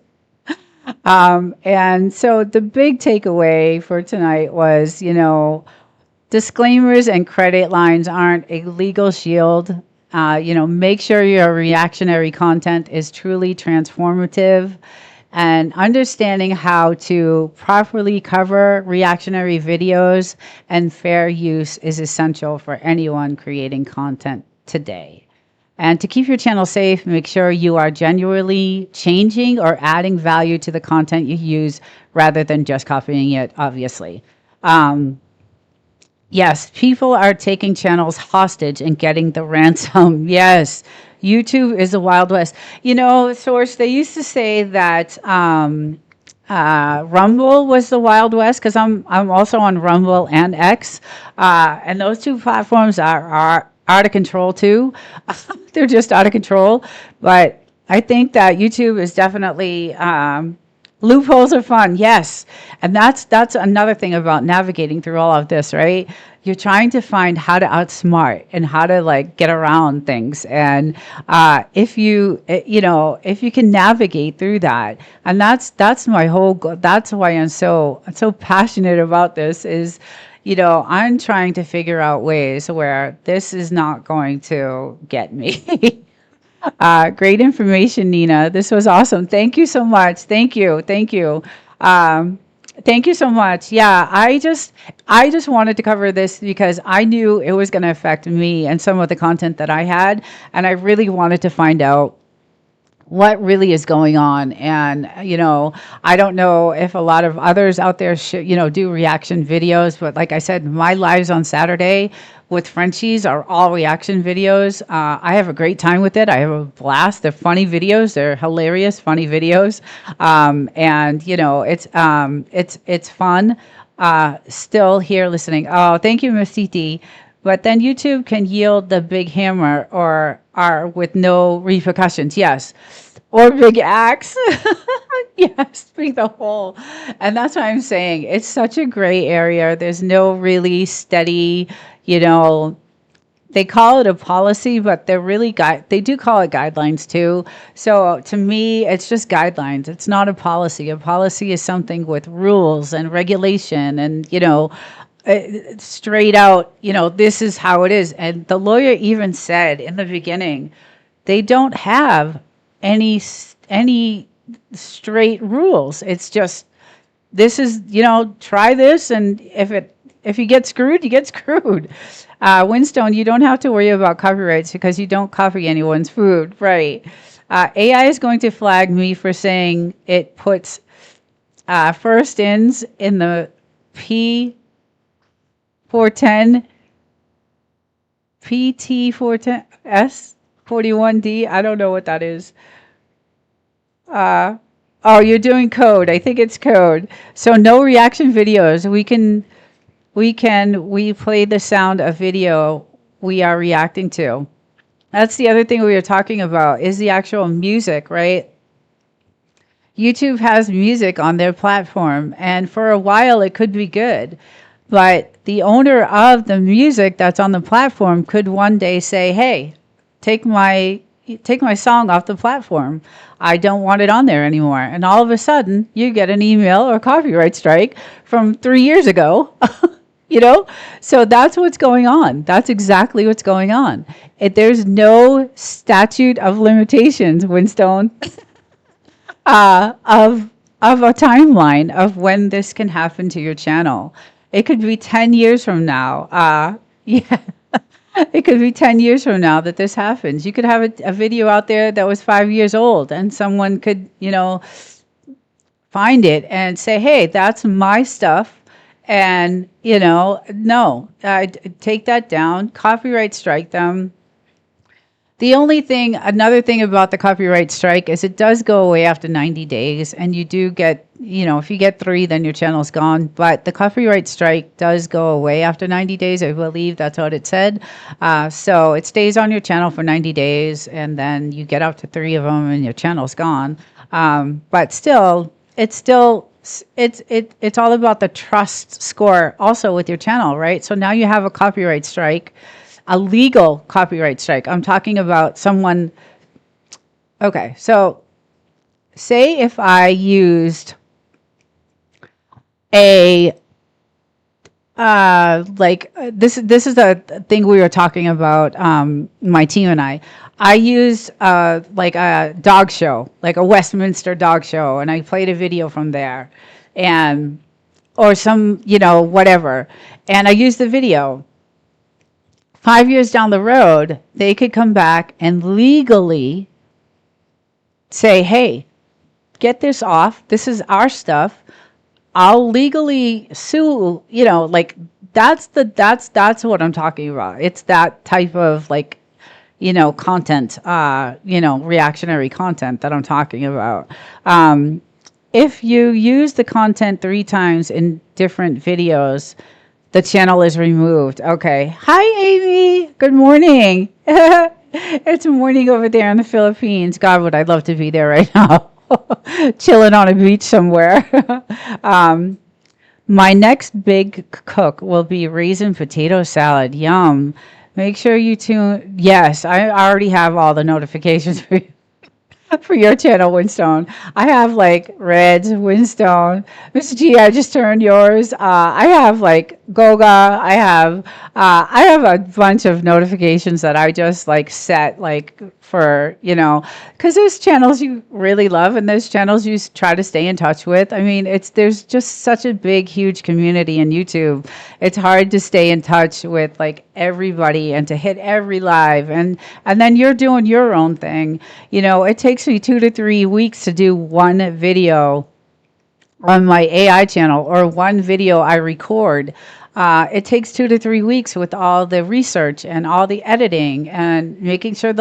And so the big takeaway for tonight was, disclaimers and credit lines aren't a legal shield. Make sure your reactionary content is truly transformative, and understanding how to properly cover reactionary videos and fair use is essential for anyone creating content today. And to keep your channel safe, make sure you are genuinely changing or adding value to the content you use rather than just copying it, obviously. Yes, people are taking channels hostage and getting the ransom. Yes, YouTube is the Wild West. Source, they used to say that Rumble was the Wild West because I'm also on Rumble and X, and those two platforms are out of control too. They're just out of control. But I think that YouTube is definitely Loopholes are fun, yes. And that's another thing about navigating through all of this, right? You're trying to find how to outsmart and how to like get around things. And if you if you can navigate through that, and that's my whole goal. That's why I'm so passionate about this. Is I'm trying to figure out ways where this is not going to get me. Great information, Nina. This was awesome. Thank you so much. Thank you. Thank you. Um, Thank you so much. Yeah, I just wanted to cover this because I knew it was going to affect me and some of the content that I had, and I really wanted to find out what really is going on. And I don't know if a lot of others out there should do reaction videos, but like I said, my lives on Saturday with Frenchies are all reaction videos. I have a great time with it. I have a blast. They're funny videos. They're hilarious funny videos. And it's fun. Still here listening. Oh, thank you, Miss Titi. But then YouTube can yield the big hammer or are with no repercussions. Yes. Or big axe. Yes, big the hole. And that's what I'm saying. It's such a gray area. There's no really steady, you know, they call it a policy, but they do call it guidelines too. So to me, it's just guidelines. It's not a policy. A policy is something with rules and regulation and, straight out, this is how it is. And the lawyer even said in the beginning, they don't have any straight rules. It's just this is try this, and if you get screwed, you get screwed. Winstone, you don't have to worry about copyrights because you don't copy anyone's food, right? AI is going to flag me for saying it puts first ins in the P410 PT410 S41D. I don't know what that is. Oh, you're doing code. I think it's code. So no reaction videos. We play the sound of video we are reacting to. That's the other thing we were talking about is the actual music, right? YouTube has music on their platform, and for a while it could be good. But the owner of the music that's on the platform could one day say, hey, take my song off the platform. I don't want it on there anymore. And all of a sudden, you get an email or copyright strike from 3 years ago. So that's what's going on. That's exactly what's going on. There's no statute of limitations, Winstone, of a timeline of when this can happen to your channel. It could be 10 years from now. Yeah. It could be 10 years from now that this happens. You could have a video out there that was 5 years old, and someone could, find it and say, hey, that's my stuff. And, no, take that down, copyright strike them. Another thing about the copyright strike is it does go away after 90 days. And you do get, if you get 3, then your channel's gone. But the copyright strike does go away after 90 days. I believe that's what it said. So it stays on your channel for 90 days. And then you get up to 3 of them and your channel's gone. But still, it's all about the trust score also with your channel, right? So now you have a copyright strike. A legal copyright strike. I'm talking about someone. Okay, so say if I used a this is a thing we were talking about, my team and I used like a dog show, like a Westminster dog show, and I played a video from there, and or some whatever, and I used the video. 5 years down the road, they could come back and legally say, hey, get this off. This is our stuff. I'll legally sue, that's what I'm talking about. It's that type of content, reactionary content that I'm talking about. If you use the content 3 times in different videos, the channel is removed. Okay. Hi, Amy. Good morning. It's morning over there in the Philippines. God, would I love to be there right now. chilling on a beach somewhere. um, my next big cook will be raisin potato salad. Yum. Make sure you tune. Yes, I already have all the notifications for you. For your channel, Winstone. I have like Reds, Winstone, Mr. G. I just turned yours. I have like Goga. I have a bunch of notifications that I just like set like for because there's channels you really love and there's channels you try to stay in touch with. I mean, there's just such a big, huge community in YouTube. It's hard to stay in touch with like everybody and to hit every live and then you're doing your own thing. It takes me 2 to 3 weeks to do one video on my AI channel or one video I record. It takes 2 to 3 weeks with all the research and all the editing and making sure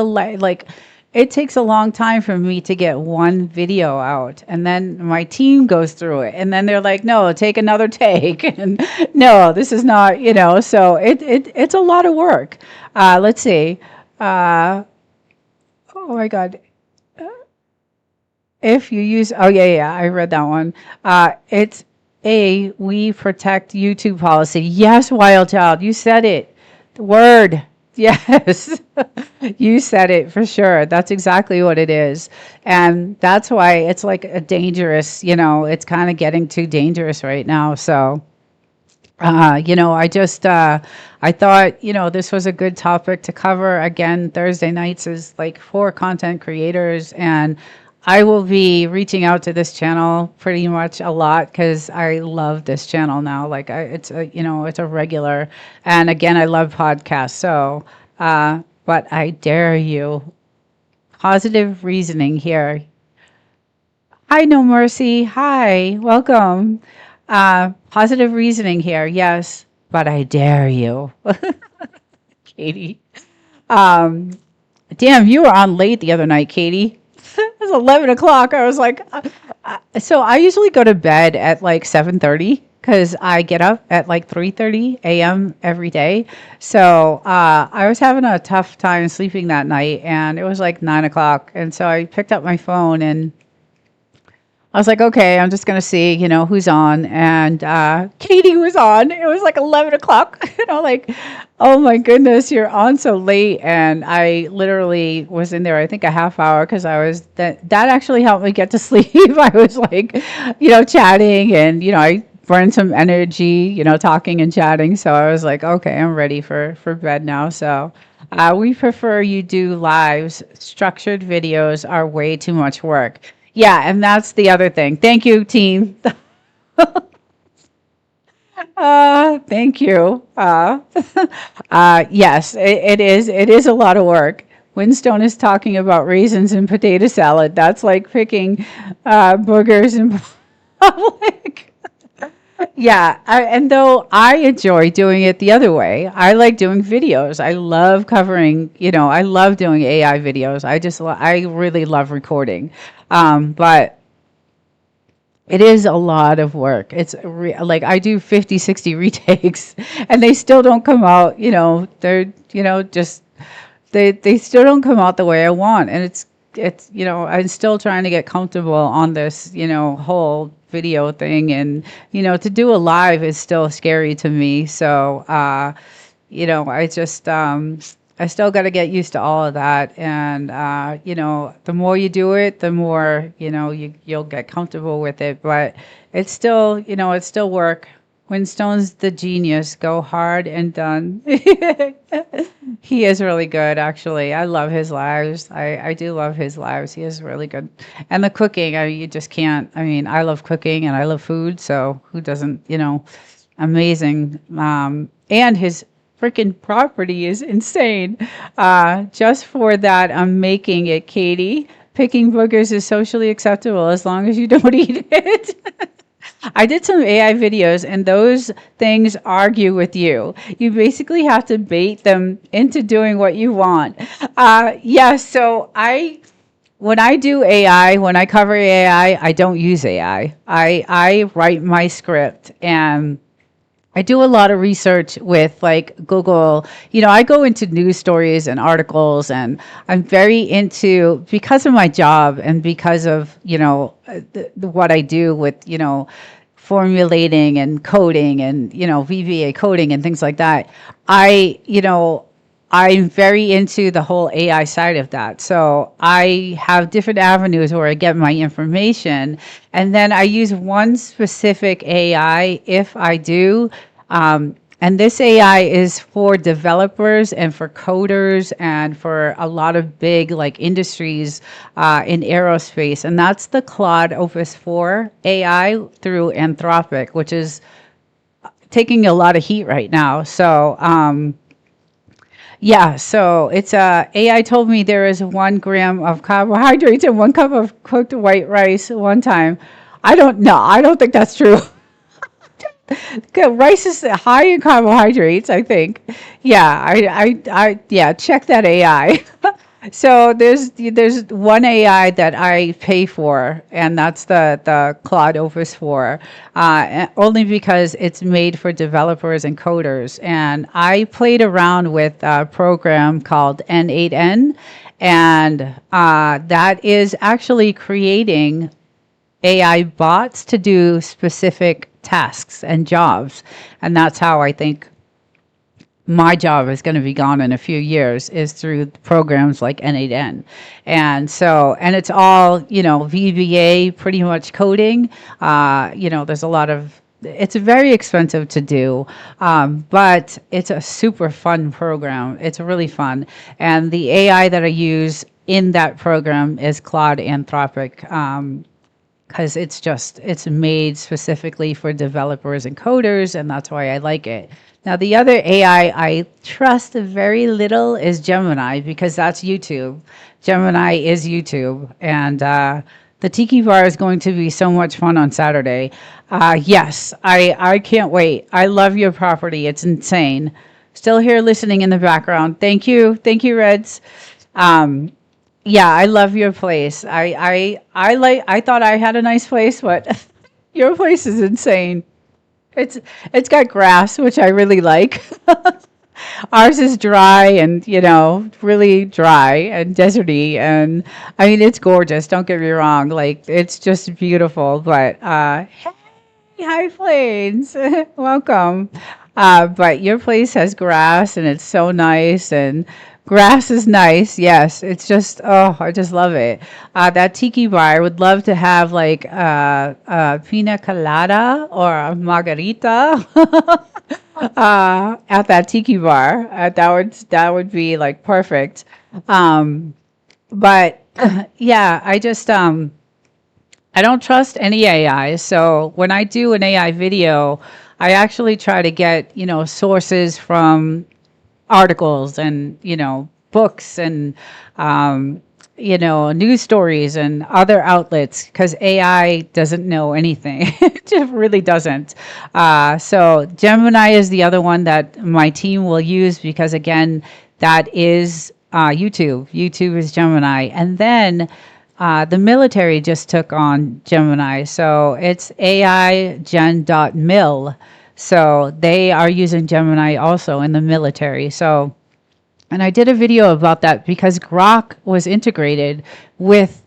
it takes a long time for me to get one video out. And then my team goes through it and then they're like, no, take another take. And no, this is not, so it's a lot of work. Let's see. Oh my God. If you use, oh yeah, I read that one. It's a we protect YouTube policy. Yes, Wild Child, you said it. The word. Yes, you said it for sure. That's exactly what it is. And that's why it's like a dangerous, it's kind of getting too dangerous right now. So, I thought, this was a good topic to cover. Again, Thursday nights is like for content creators, and I will be reaching out to this channel pretty much a lot because I love this channel now. Like it's a regular, and again, I love podcasts. So, but I dare you, positive reasoning here. Hi, No Mercy. Hi, welcome. Positive reasoning here. Yes, but I dare you, Katie. Um, Damn, you were on late the other night, Katie. It was 11 o'clock. I was like, so I usually go to bed at like 7:30 because I get up at like 3:30 a.m. every day. So I was having a tough time sleeping that night, and it was like 9 o'clock. And so I picked up my phone and I was like, okay, I'm just going to see, who's on. And Katie was on. It was like 11 o'clock. Like, oh my goodness, you're on so late. And I literally was in there, I think a half hour because that actually helped me get to sleep. I was like, chatting and, I burned some energy, talking and chatting. So I was like, okay, I'm ready for bed now. So we prefer you do lives. Structured videos are way too much work. Yeah, and that's the other thing. Thank you, team. Thank you. Yes, it is. It is a lot of work. Winstone is talking about raisins and potato salad. That's like picking boogers in public. Yeah, and though I enjoy doing it the other way, I like doing videos. I love covering, I love doing AI videos. I really love recording. But it is a lot of work. It's like I do 50, 60 retakes and they still don't come out, they're, just, they still don't come out the way I want. And it's, I'm still trying to get comfortable on this, whole video thing. And, to do a live is still scary to me. So, I still got to get used to all of that. And, the more you do it, the more, you'll get comfortable with it. But it's still, it's still work. Winstone's the genius. Go hard and done. He is really good, actually. I love his lives. I do love his lives. He is really good. And the cooking, you just can't. I mean, I love cooking and I love food. So who doesn't, amazing. And his freaking property is insane. Just for that, I'm making it, Katie. Picking boogers is socially acceptable as long as you don't eat it. I did some AI videos and those things argue with you. You basically have to bait them into doing what you want. So when I do AI, when I cover AI, I don't use AI. I write my script and I do a lot of research with like Google. I go into news stories and articles, and I'm very into, because of my job and because of, what I do with, formulating and coding and, VBA coding and things like that. I, you know, I'm very into the whole AI side of that. So I have different avenues where I get my information, and then I use one specific AI if I do. And this AI is for developers and for coders and for a lot of big like industries in aerospace. And that's the Claude Opus 4 AI through Anthropic, which is taking a lot of heat right now. So, yeah, so it's AI told me there is 1 gram of carbohydrates in 1 cup of cooked white rice one time. I don't know. I don't think that's true. Rice is high in carbohydrates, I think. Yeah, yeah, check that AI. So there's one AI that I pay for, and that's the Claude Opus 4, only because it's made for developers and coders. And I played around with a program called N8N, and that is actually creating AI bots to do specific tasks and jobs. And that's how I think my job is going to be gone in a few years, is through programs like N8N. And so, and it's all, VBA, pretty much coding. There's a lot of, it's very expensive to do, but it's a super fun program. It's really fun. And the AI that I use in that program is Claude Anthropic. Because it's made specifically for developers and coders, and that's why I like it. Now, the other AI I trust very little is Gemini, because that's YouTube. Gemini is YouTube, and the Tiki Bar is going to be so much fun on Saturday. Yes, I can't wait. I love your property. It's insane. Still here listening in the background. Thank you, Reds. Yeah, I love your place. I thought I had a nice place, but your place is insane. It's got grass, which I really like. Ours is dry and, really dry and deserty, and I mean it's gorgeous, don't get me wrong. Like, it's just beautiful, but hey, High Plains, welcome. But your place has grass and it's so nice, and grass is nice. Yes, it's just, oh, I just love it. That tiki bar, I would love to have like a pina colada or a margarita at that tiki bar. That would be like perfect. But yeah, I don't trust any AI. So when I do an AI video, I actually try to get, sources from articles and, books and, news stories and other outlets, because AI doesn't know anything. It just really doesn't. So Gemini is the other one that my team will use, because again, that is YouTube. YouTube is Gemini. And then the military just took on Gemini. So it's aigen.mil. So they are using Gemini also in the military. So, and I did a video about that because Grok was integrated with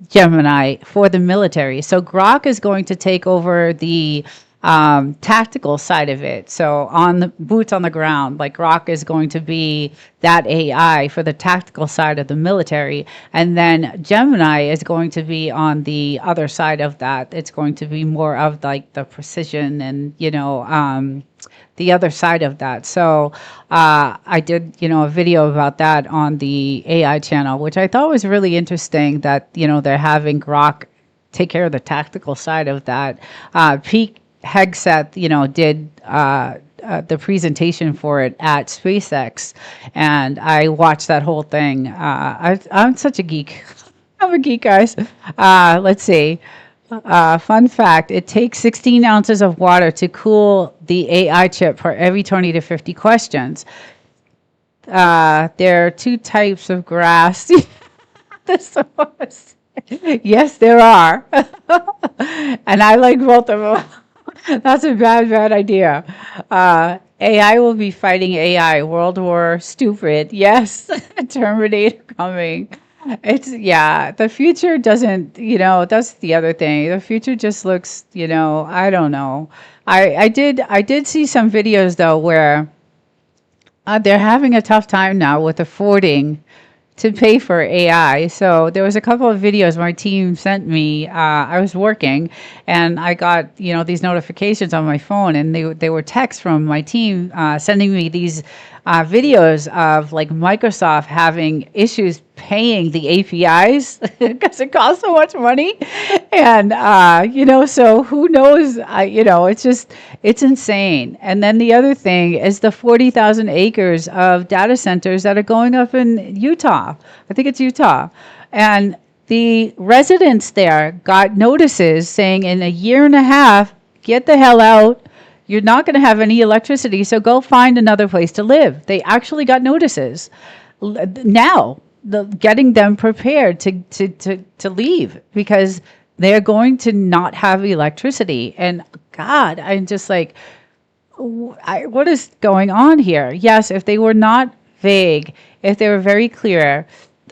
Gemini for the military. So Grok is going to take over the tactical side of it. So on the boots on the ground, like Grok is going to be that AI for the tactical side of the military. And then Gemini is going to be on the other side of that. It's going to be more of like the precision and, the other side of that. So I did, a video about that on the AI channel, which I thought was really interesting, that, they're having Grok take care of the tactical side of that. Pete Hegseth, did the presentation for it at SpaceX, and I watched that whole thing. I'm such a geek. I'm a geek, guys. Let's see. Fun fact, it takes 16 ounces of water to cool the AI chip for every 20 to 50 questions. There are 2 types of grass. Yes, there are. And I like both of them. That's a bad idea. AI will be fighting AI. World War stupid. Yes. Terminator coming. It's, yeah, the future doesn't, that's the other thing. The future just looks, I don't know. I did see some videos though where they're having a tough time now with affording to pay for AI. So there was a couple of videos my team sent me. I was working, and I got these notifications on my phone, and they were texts from my team sending me these videos of like Microsoft having issues paying the APIs because it costs so much money, and so who knows? It's insane. And then the other thing is the 40,000 acres of data centers that are going up in Utah. I think it's Utah. And the residents there got notices saying in a year and a half, get the hell out. You're not going to have any electricity, so go find another place to live. They actually got notices now, getting them prepared to leave because they're going to not have electricity. And God, I'm just like, what is going on here? Yes, if they were not vague, if they were very clear,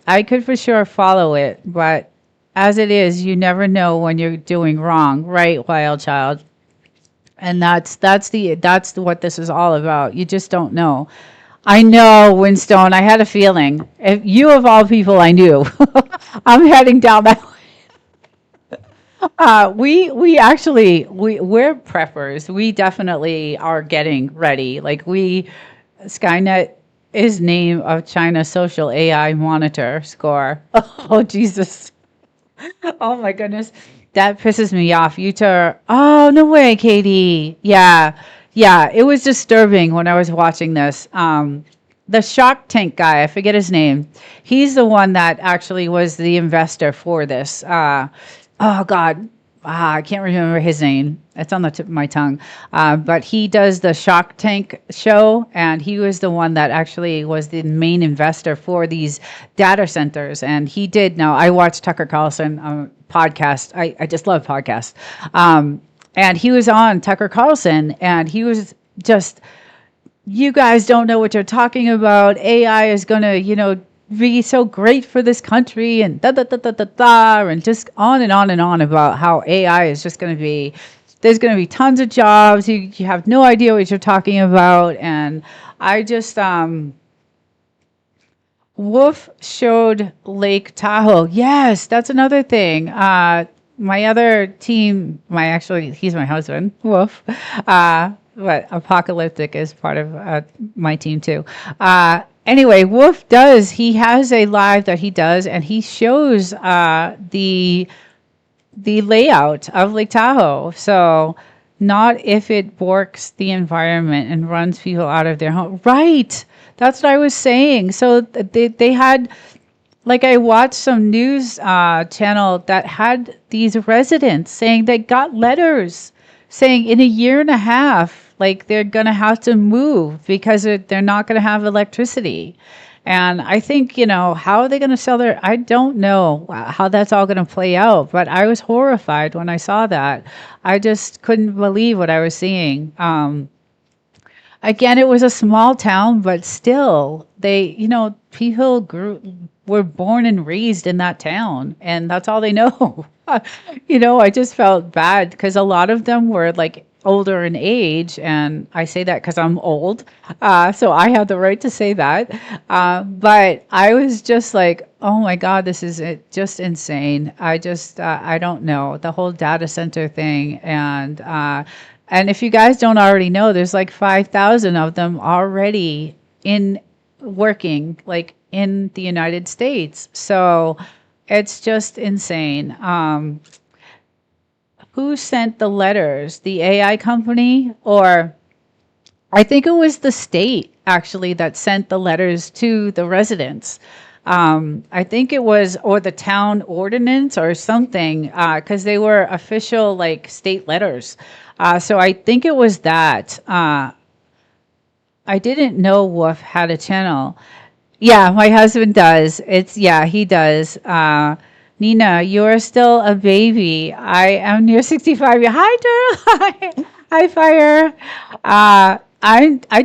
I could for sure follow it. But as it is, you never know when you're doing wrong, right, wild child? And that's what this is all about. You just don't know. I know, Winstone. I had a feeling. If you of all people, I knew. I'm heading down that. We actually we're preppers. We definitely are getting ready. Like Skynet is name of China social AI monitor score. Oh Jesus. Oh my goodness. That pisses me off. Utah. Oh no way, Katie. Yeah. Yeah. It was disturbing when I was watching this. The Shark Tank guy, I forget his name. He's the one that actually was the investor for this. Oh God, I can't remember his name. It's on the tip of my tongue. But he does the Shark Tank show, and he was the one that actually was the main investor for these data centers. And he did. Now I watched Tucker Carlson podcast. I just love podcasts. And he was on Tucker Carlson, and he was just, you guys don't know what you're talking about. AI is going to, be so great for this country and and just on and on and on about how AI is just going to be, there's going to be tons of jobs. You have no idea what you're talking about. And I just, Wolf showed Lake Tahoe. Yes, that's another thing. My other team, he's my husband, Wolf. But Apocalyptic is part of my team too. Anyway, Wolf he has a live that he does, and he shows the layout of Lake Tahoe. So not if it borks the environment and runs people out of their home. Right. That's what I was saying. So they had, like, I watched some news channel that had these residents saying they got letters saying in a year and a half, like they're going to have to move because they're not going to have electricity. And I think, how are they going to sell I don't know how that's all going to play out, but I was horrified when I saw that. I just couldn't believe what I was seeing. Again, it was a small town, but still, people were born and raised in that town, and that's all they know. I just felt bad because a lot of them were like older in age, and I say that because I'm old, so I have the right to say that. But I was just like, oh my God, this is just insane. I don't know, the whole data center thing, and if you guys don't already know, there's like 5,000 of them already working, like in the United States. So it's just insane. Who sent the letters? The AI company? Or I think it was the state actually that sent the letters to the residents. I think it was, or the town ordinance or something, because they were official like state letters. So I think it was that. I didn't know Wolf had a channel. Yeah, my husband does. He does. Nina, you're still a baby. I am near 65. Hi, Daryl. Hi, Fire. I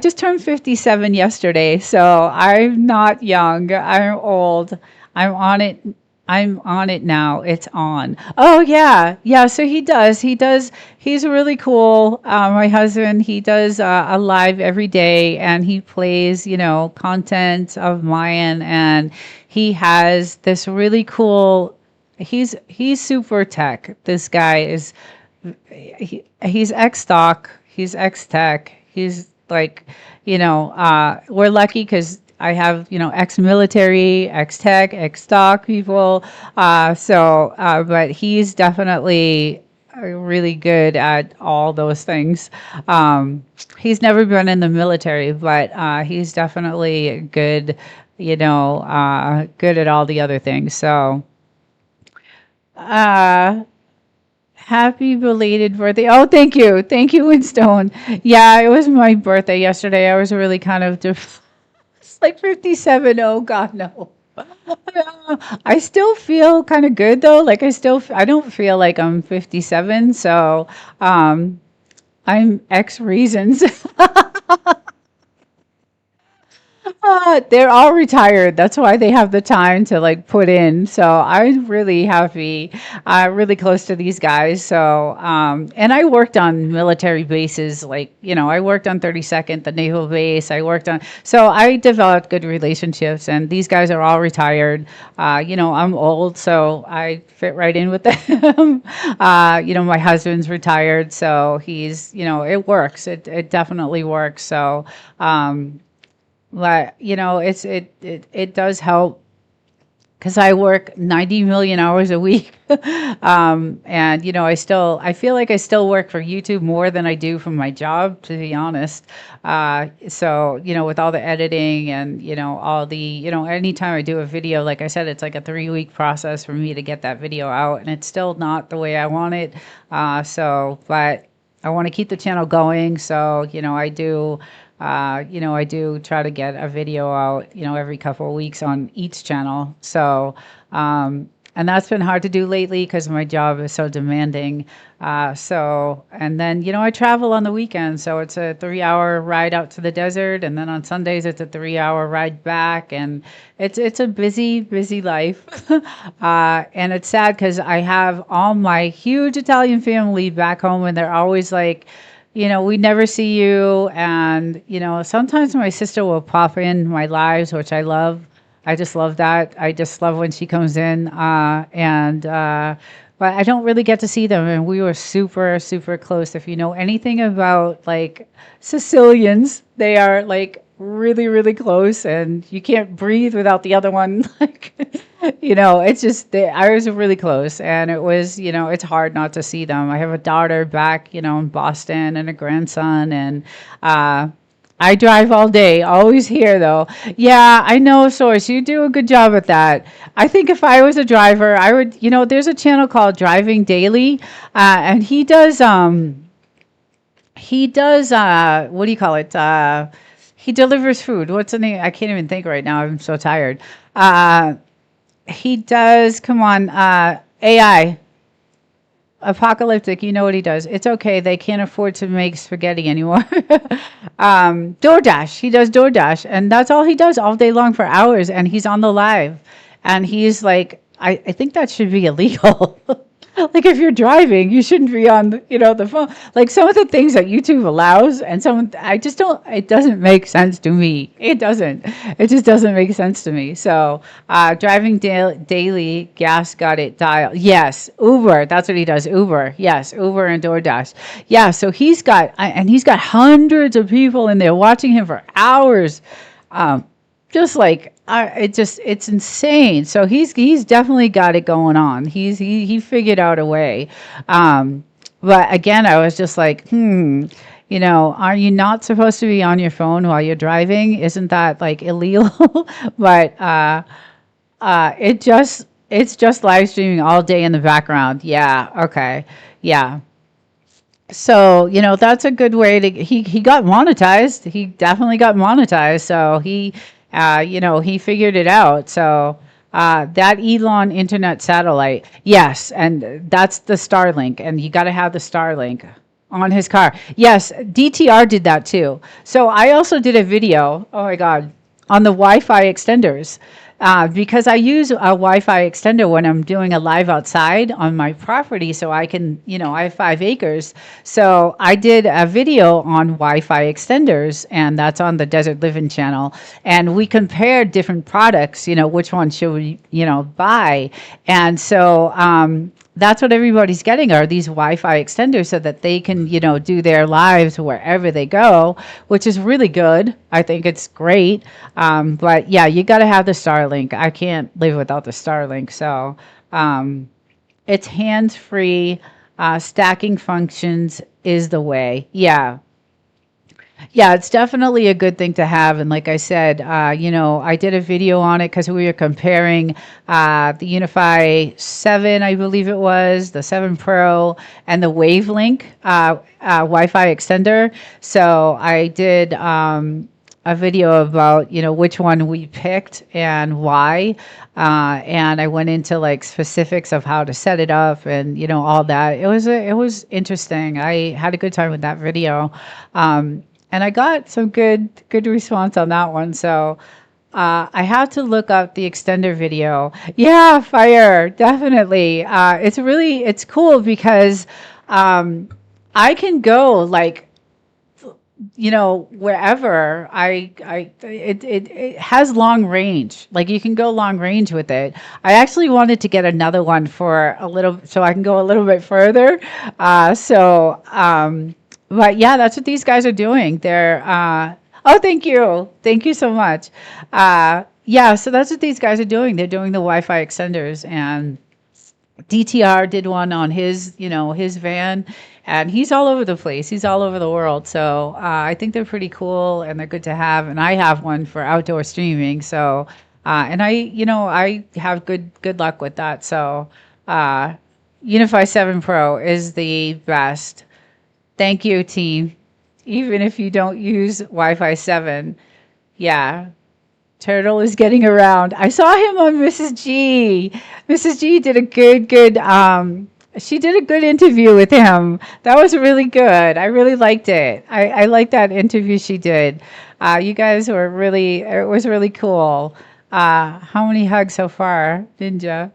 just turned 57 yesterday, so I'm not young. I'm old. I'm on it. I'm on it now. It's on. Oh yeah, yeah. So he does. He does. He's really cool. My husband. He does a live every day, and he plays, content of mine, and he has this really cool. He's super tech. This guy is he's ex stock, he's ex tech, he's like, we're lucky because I have, ex military, ex tech, ex stock people. But he's definitely really good at all those things. He's never been in the military, but he's definitely good, good at all the other things. So, uh, happy belated birthday. Oh, thank you. Thank you, Winstone. Yeah, it was my birthday yesterday. I was really kind of it's like 57. Oh, God, no. I still feel kind of good though. Like I don't feel like I'm 57. So, I'm X reasons. They're all retired. That's why they have the time to like put in. So I'm really happy, really close to these guys. So, and I worked on military bases, like, I worked on 32nd, the naval base. So I developed good relationships, and these guys are all retired. I'm old, so I fit right in with them. My husband's retired, so it works. It definitely works. So, but it does help because I work 90 million hours a week. And I feel like I still work for YouTube more than I do from my job, to be honest. So with all the editing and all the anytime I do a video, like I said, it's like a 3-week process for me to get that video out, and it's still not the way I want it. But I want to keep the channel going, so I do try to get a video out, every couple of weeks on each channel. So, and that's been hard to do lately because my job is so demanding. And then, I travel on the weekends. So it's a 3-hour ride out to the desert. And then on Sundays, it's a 3-hour ride back. And it's a busy, busy life. And it's sad because I have all my huge Italian family back home, and they're always like, we never see you. And, sometimes my sister will pop in my lives, which I love. I just love that. I just love when she comes in. But I don't really get to see them. And we were super, super close. If you know anything about like Sicilians, they are like really, really close, and you can't breathe without the other one. Like, it's just I was really close, and it was, it's hard not to see them. I have a daughter back, in Boston, and a grandson, and I drive all day, always here though. Yeah, I know, Source. You do a good job at that. I think if I was a driver, I would, there's a channel called Driving Daily, and he does what do you call it? He delivers food. What's the name? I can't even think right now. I'm so tired. He does, come on, AI. Apocalyptic, you know what he does. It's okay. They can't afford to make spaghetti anymore. DoorDash. He does DoorDash, and that's all he does all day long for hours. And he's on the live, and he's like, I think that should be illegal. Like if you're driving, you shouldn't be on, the phone. Like some of the things that YouTube allows, and I just don't. It doesn't make sense to me. It doesn't. It just doesn't make sense to me. So, driving daily, gas got it dialed. Yes, Uber. That's what he does. Uber. Yes, Uber and DoorDash. Yeah. So he's got hundreds of people in there watching him for hours. Just like it's insane. So he's definitely got it going on. He figured out a way. But again, I was just like, are you not supposed to be on your phone while you're driving? Isn't that like illegal? But it's just live streaming all day in the background. Yeah. Okay. Yeah. So, that's a good way to, he got monetized. He definitely got monetized. So he figured it out. So, that Elon internet satellite. Yes. And that's the Starlink, and you got to have the Starlink. on his car. Yes, DTR did that too. So I also did a video, oh my God, on the Wi-Fi extenders. Because I use a Wi-Fi extender when I'm doing a live outside on my property, so I can, I have 5 acres. So I did a video on Wi-Fi extenders, and that's on the Desert-Livin channel. And we compared different products, which one should we, buy. And so that's what everybody's getting are these Wi-Fi extenders so that they can, do their lives wherever they go, which is really good. I think it's great. But yeah, you got to have the Starlink. I can't live without the Starlink. So it's hands-free. Stacking functions is the way. Yeah. Yeah, it's definitely a good thing to have. And like I said, I did a video on it because we were comparing the Unify 7, I believe it was, the 7 Pro, and the Wavelink Wi-Fi extender. So I did a video about, which one we picked and why. And I went into like specifics of how to set it up and, all that. It was interesting. I had a good time with that video. And I got some good response on that one. So I had to look up the extender video. Yeah, fire, definitely. It's cool because I can go like, wherever it has long range. Like you can go long range with it. I actually wanted to get another one for so I can go a little bit further. But yeah, that's what these guys are doing. They're, oh, thank you. Thank you so much. Yeah, so that's what these guys are doing. They're doing the Wi-Fi extenders, and DTR did one on his, his van, and he's all over the place. He's all over the world. So I think they're pretty cool and they're good to have. And I have one for outdoor streaming. So, and I have good luck with that. So Unify 7 Pro is the best. Thank you, team. Even if you don't use Wi-Fi 7. Yeah. Turtle is getting around. I saw him on Mrs. G. Mrs. G did a good, she did a good interview with him. That was really good. I really liked it. I liked that interview she did. You guys were it was really cool. How many hugs so far, Ninja?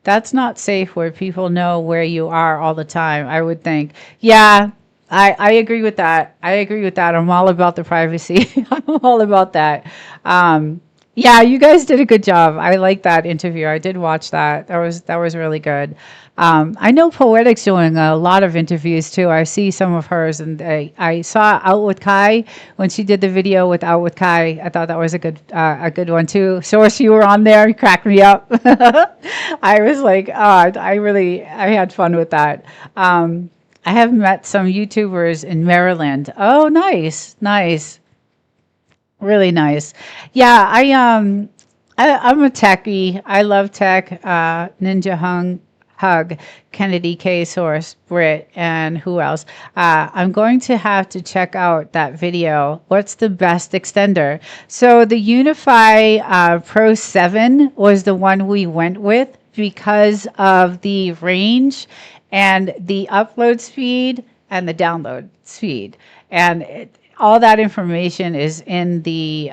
That's not safe where people know where you are all the time, I would think. Yeah. I agree with that. I'm all about the privacy. I'm all about that. Yeah, you guys did a good job. I like that interview. I did watch that. That was really good. I know Poetic's doing a lot of interviews too. I see some of hers, and I saw Out with Kai when she did the video with Out with Kai. I thought that was a good one too. Source, you were on there. You cracked me up. I was like, I had fun with that. I have met some YouTubers in Maryland. Oh, nice. Really nice. Yeah, I'm a techie. I love tech. Ninja Hug, Kennedy K Source, Brit, and who else? I'm going to have to check out that video. What's the best extender? So the Unify Pro 7 was the one we went with because of the range and the upload speed and the download speed. And all that information is in the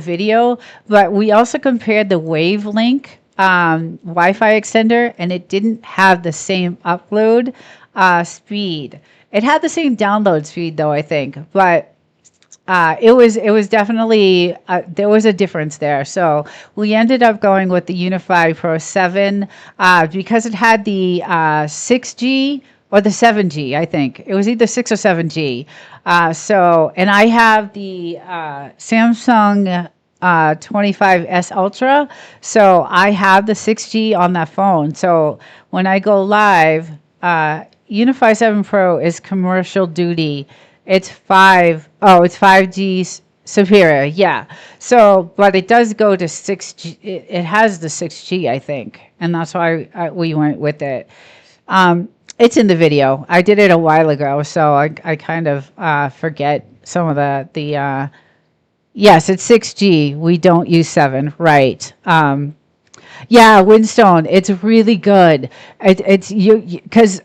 video, but we also compared the Wavelink Wi-Fi extender, and it didn't have the same upload speed. It had the same download speed though, I think, but it was definitely there was a difference there. So we ended up going with the Unify Pro 7 because it had the 6G or the 7G. I think it was either 6 or 7G. And I have the Samsung 25S Ultra, so I have the 6G on that phone. So when I go live, Unify 7 Pro is commercial duty. It's 5G superior, yeah. So, but it does go to 6G. It has the 6G, I think, and that's why we went with it. It's in the video. I did it a while ago, so I kind of forget some of the. Yes, it's 6G. We don't use 7, right? Yeah, Windstone. It's really good. It's you because.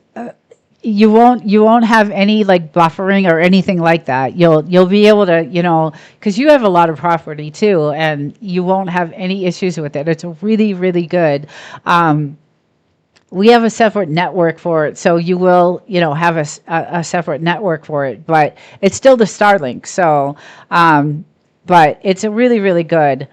you won't have any like buffering or anything like that. You'll be able to, because you have a lot of property too, and you won't have any issues with it. It's really, really good. We have a separate network for it, so you will, have a separate network for it, but it's still the Starlink. So, but it's a really, really good.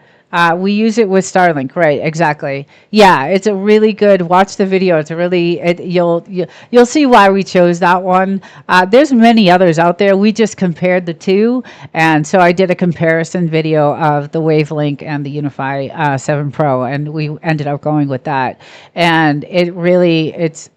We use it with Starlink, right? Exactly. Yeah, it's a really good. Watch the video. It's a really. You'll see why we chose that one. There's many others out there. We just compared the two, and so I did a comparison video of the Wavelink and the Unify 7 Pro, and we ended up going with that. And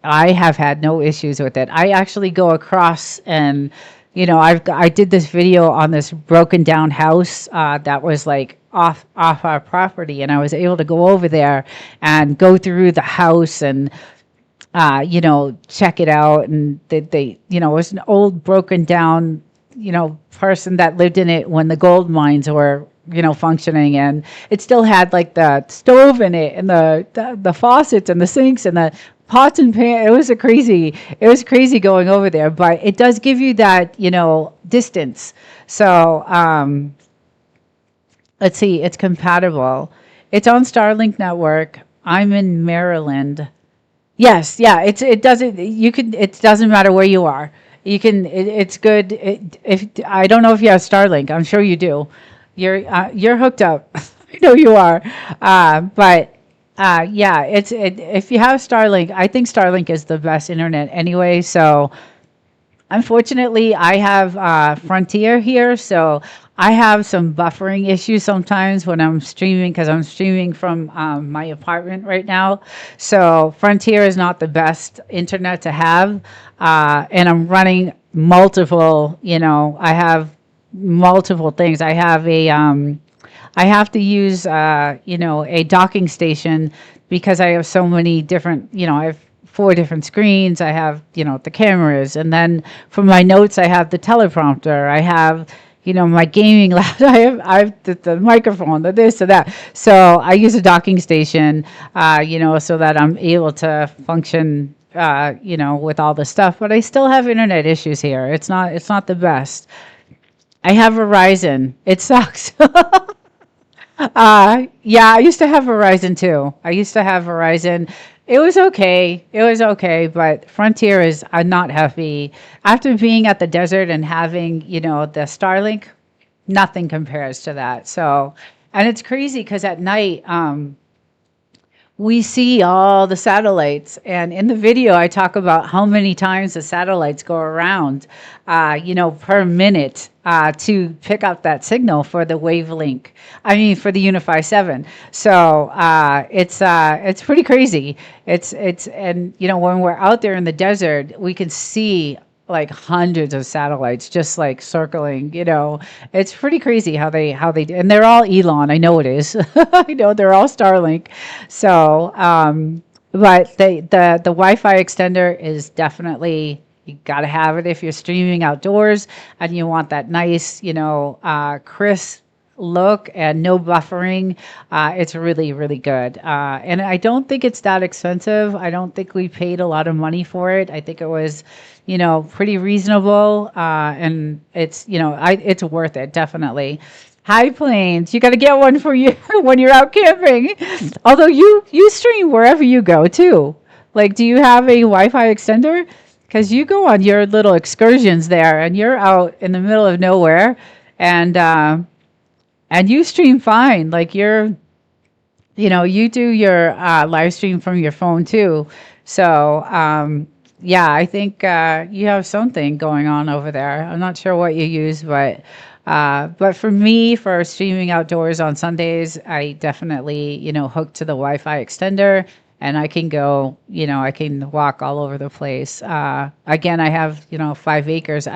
I have had no issues with it. I actually go across and I did this video on this broken down house that was like off our property, and I was able to go over there and go through the house and check it out. And it was an old broken down person that lived in it when the gold mines were functioning, and it still had like the stove in it and the faucets and the sinks and the pots and pans. It was crazy going over there, but it does give you that distance. So let's see, it's compatible. It's on Starlink network. I'm in Maryland. Yes, yeah, it doesn't, it doesn't matter where you are. It's good. If I don't know if you have Starlink, I'm sure you do. You're hooked up. I know you are. But yeah, if you have Starlink, I think Starlink is the best internet anyway. So unfortunately, I have Frontier here, so I have some buffering issues sometimes when I'm streaming, because I'm streaming from my apartment right now. So Frontier is not the best internet to have, and I'm running multiple. I have multiple things. I have to use, a docking station, because I have so many different, I have 4 different screens. I have, the cameras. And then for my notes, I have the teleprompter. I have, my gaming lab. I have the microphone, the this, and that. So I use a docking station, so that I'm able to function, with all the stuff. But I still have internet issues here. It's not the best. I have Verizon. It sucks. Yeah, I used to have Verizon too. I used to have Verizon. It was okay. It was okay, but Frontier is not happy. After being at the desert and having, the Starlink, nothing compares to that. So, and it's crazy because at night, we see all the satellites, and in the video I talk about how many times the satellites go around per minute to pick up that signal for the wavelength, for the Unify 7. So it's pretty crazy. And when we're out there in the desert, we can see like hundreds of satellites just like circling. It's pretty crazy how they do, and they're all Elon. I know it is. I know they're all Starlink. So but the Wi-Fi extender is definitely, you got to have it if you're streaming outdoors and you want that nice crisp look and no buffering. It's really, really good. And I don't think it's that expensive. I don't think we paid a lot of money for it. I think it was pretty reasonable. And it's worth it, definitely. High Plains, you got to get one for you when you're out camping. Although you stream wherever you go too. Like, do you have a Wi-Fi extender? Because you go on your little excursions there, and you're out in the middle of nowhere, and you stream fine. Like, you do your live stream from your phone too. So yeah, I think you have something going on over there. I'm not sure what you use, but for me, for streaming outdoors on Sundays, I definitely, hook to the Wi-Fi extender, and I can go, I can walk all over the place. Again, I have, 5 acres.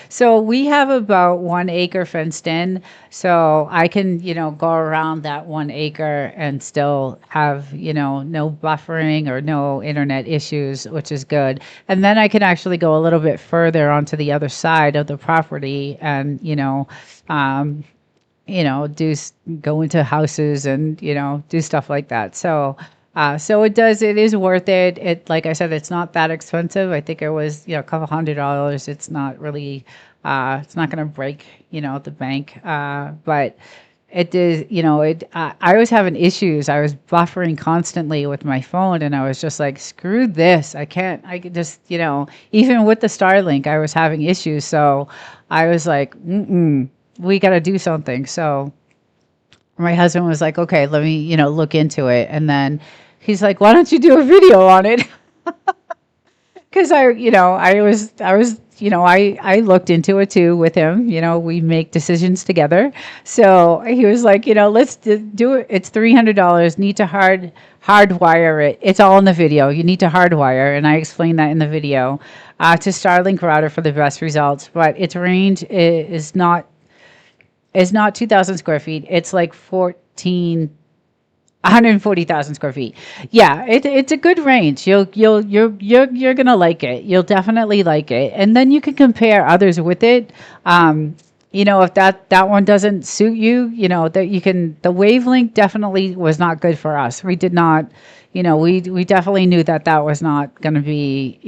So we have about 1 acre fenced in, so I can, go around that 1 acre and still have, no buffering or no internet issues, which is good. And then I can actually go a little bit further onto the other side of the property and, go into houses and, do stuff like that. So, So it is worth it. Like I said, it's not that expensive. I think it was, a couple $100. It's not really, it's not going to break, the bank. But it is, I was having issues. I was buffering constantly with my phone, and I was just like, screw this. I could just, even with the Starlink, I was having issues. So I was like, we got to do something. So my husband was like, okay, let me, look into it. And then he's like, why don't you do a video on it? Because I looked into it too with him. We make decisions together. So he was like, let's do it. It's $300. Need to hardwire it. It's all in the video. You need to hardwire, and I explained that in the video. To Starlink router for the best results, but its range is not 2,000 square feet. It's like 140,000 square feet. Yeah, it's a good range. You're gonna like it. You'll definitely like it. And then you can compare others with it. If that one doesn't suit you, that you can. The wavelength definitely was not good for us. We did not, we definitely knew that was not going to be,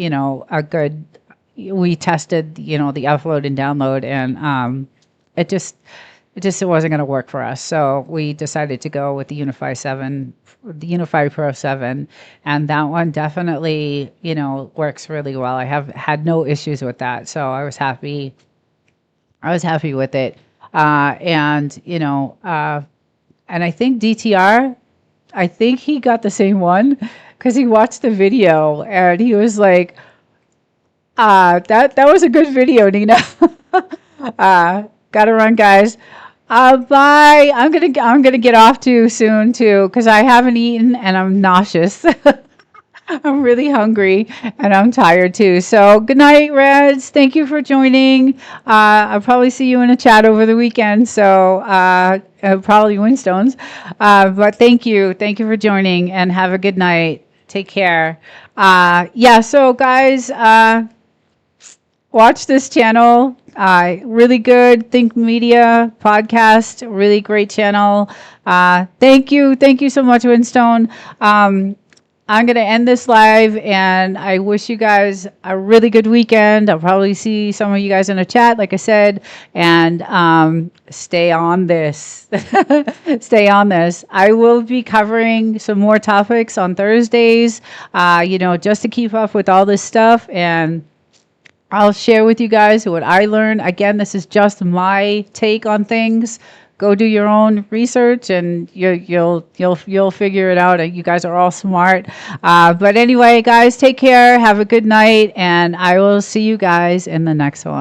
a good. We tested, the upload and download, and it just it wasn't going to work for us. So we decided to go with the Unify Pro 7, and that one definitely, works really well. I have had no issues with that. So I was happy with it. And I think DTR, I think he got the same one because he watched the video and he was like, that was a good video, Nina. Gotta run, guys. Bye. I'm gonna get off too soon too because I haven't eaten and I'm nauseous. I'm really hungry and I'm tired too. So good night, Reds. Thank you for joining. I'll probably see you in a chat over the weekend. So probably Winstones. But thank you for joining and have a good night. Take care. So guys, watch this channel. Really good Think Media podcast. Really great channel. Thank you so much, Winstone. I'm going to end this live, and I wish you guys a really good weekend. I'll probably see some of you guys in a chat, like I said, and stay on this. Stay on this. I will be covering some more topics on Thursdays, just to keep up with all this stuff, and I'll share with you guys what I learned. Again, this is just my take on things. Go do your own research, and you'll figure it out. You guys are all smart. But anyway, guys, take care. Have a good night, and I will see you guys in the next one.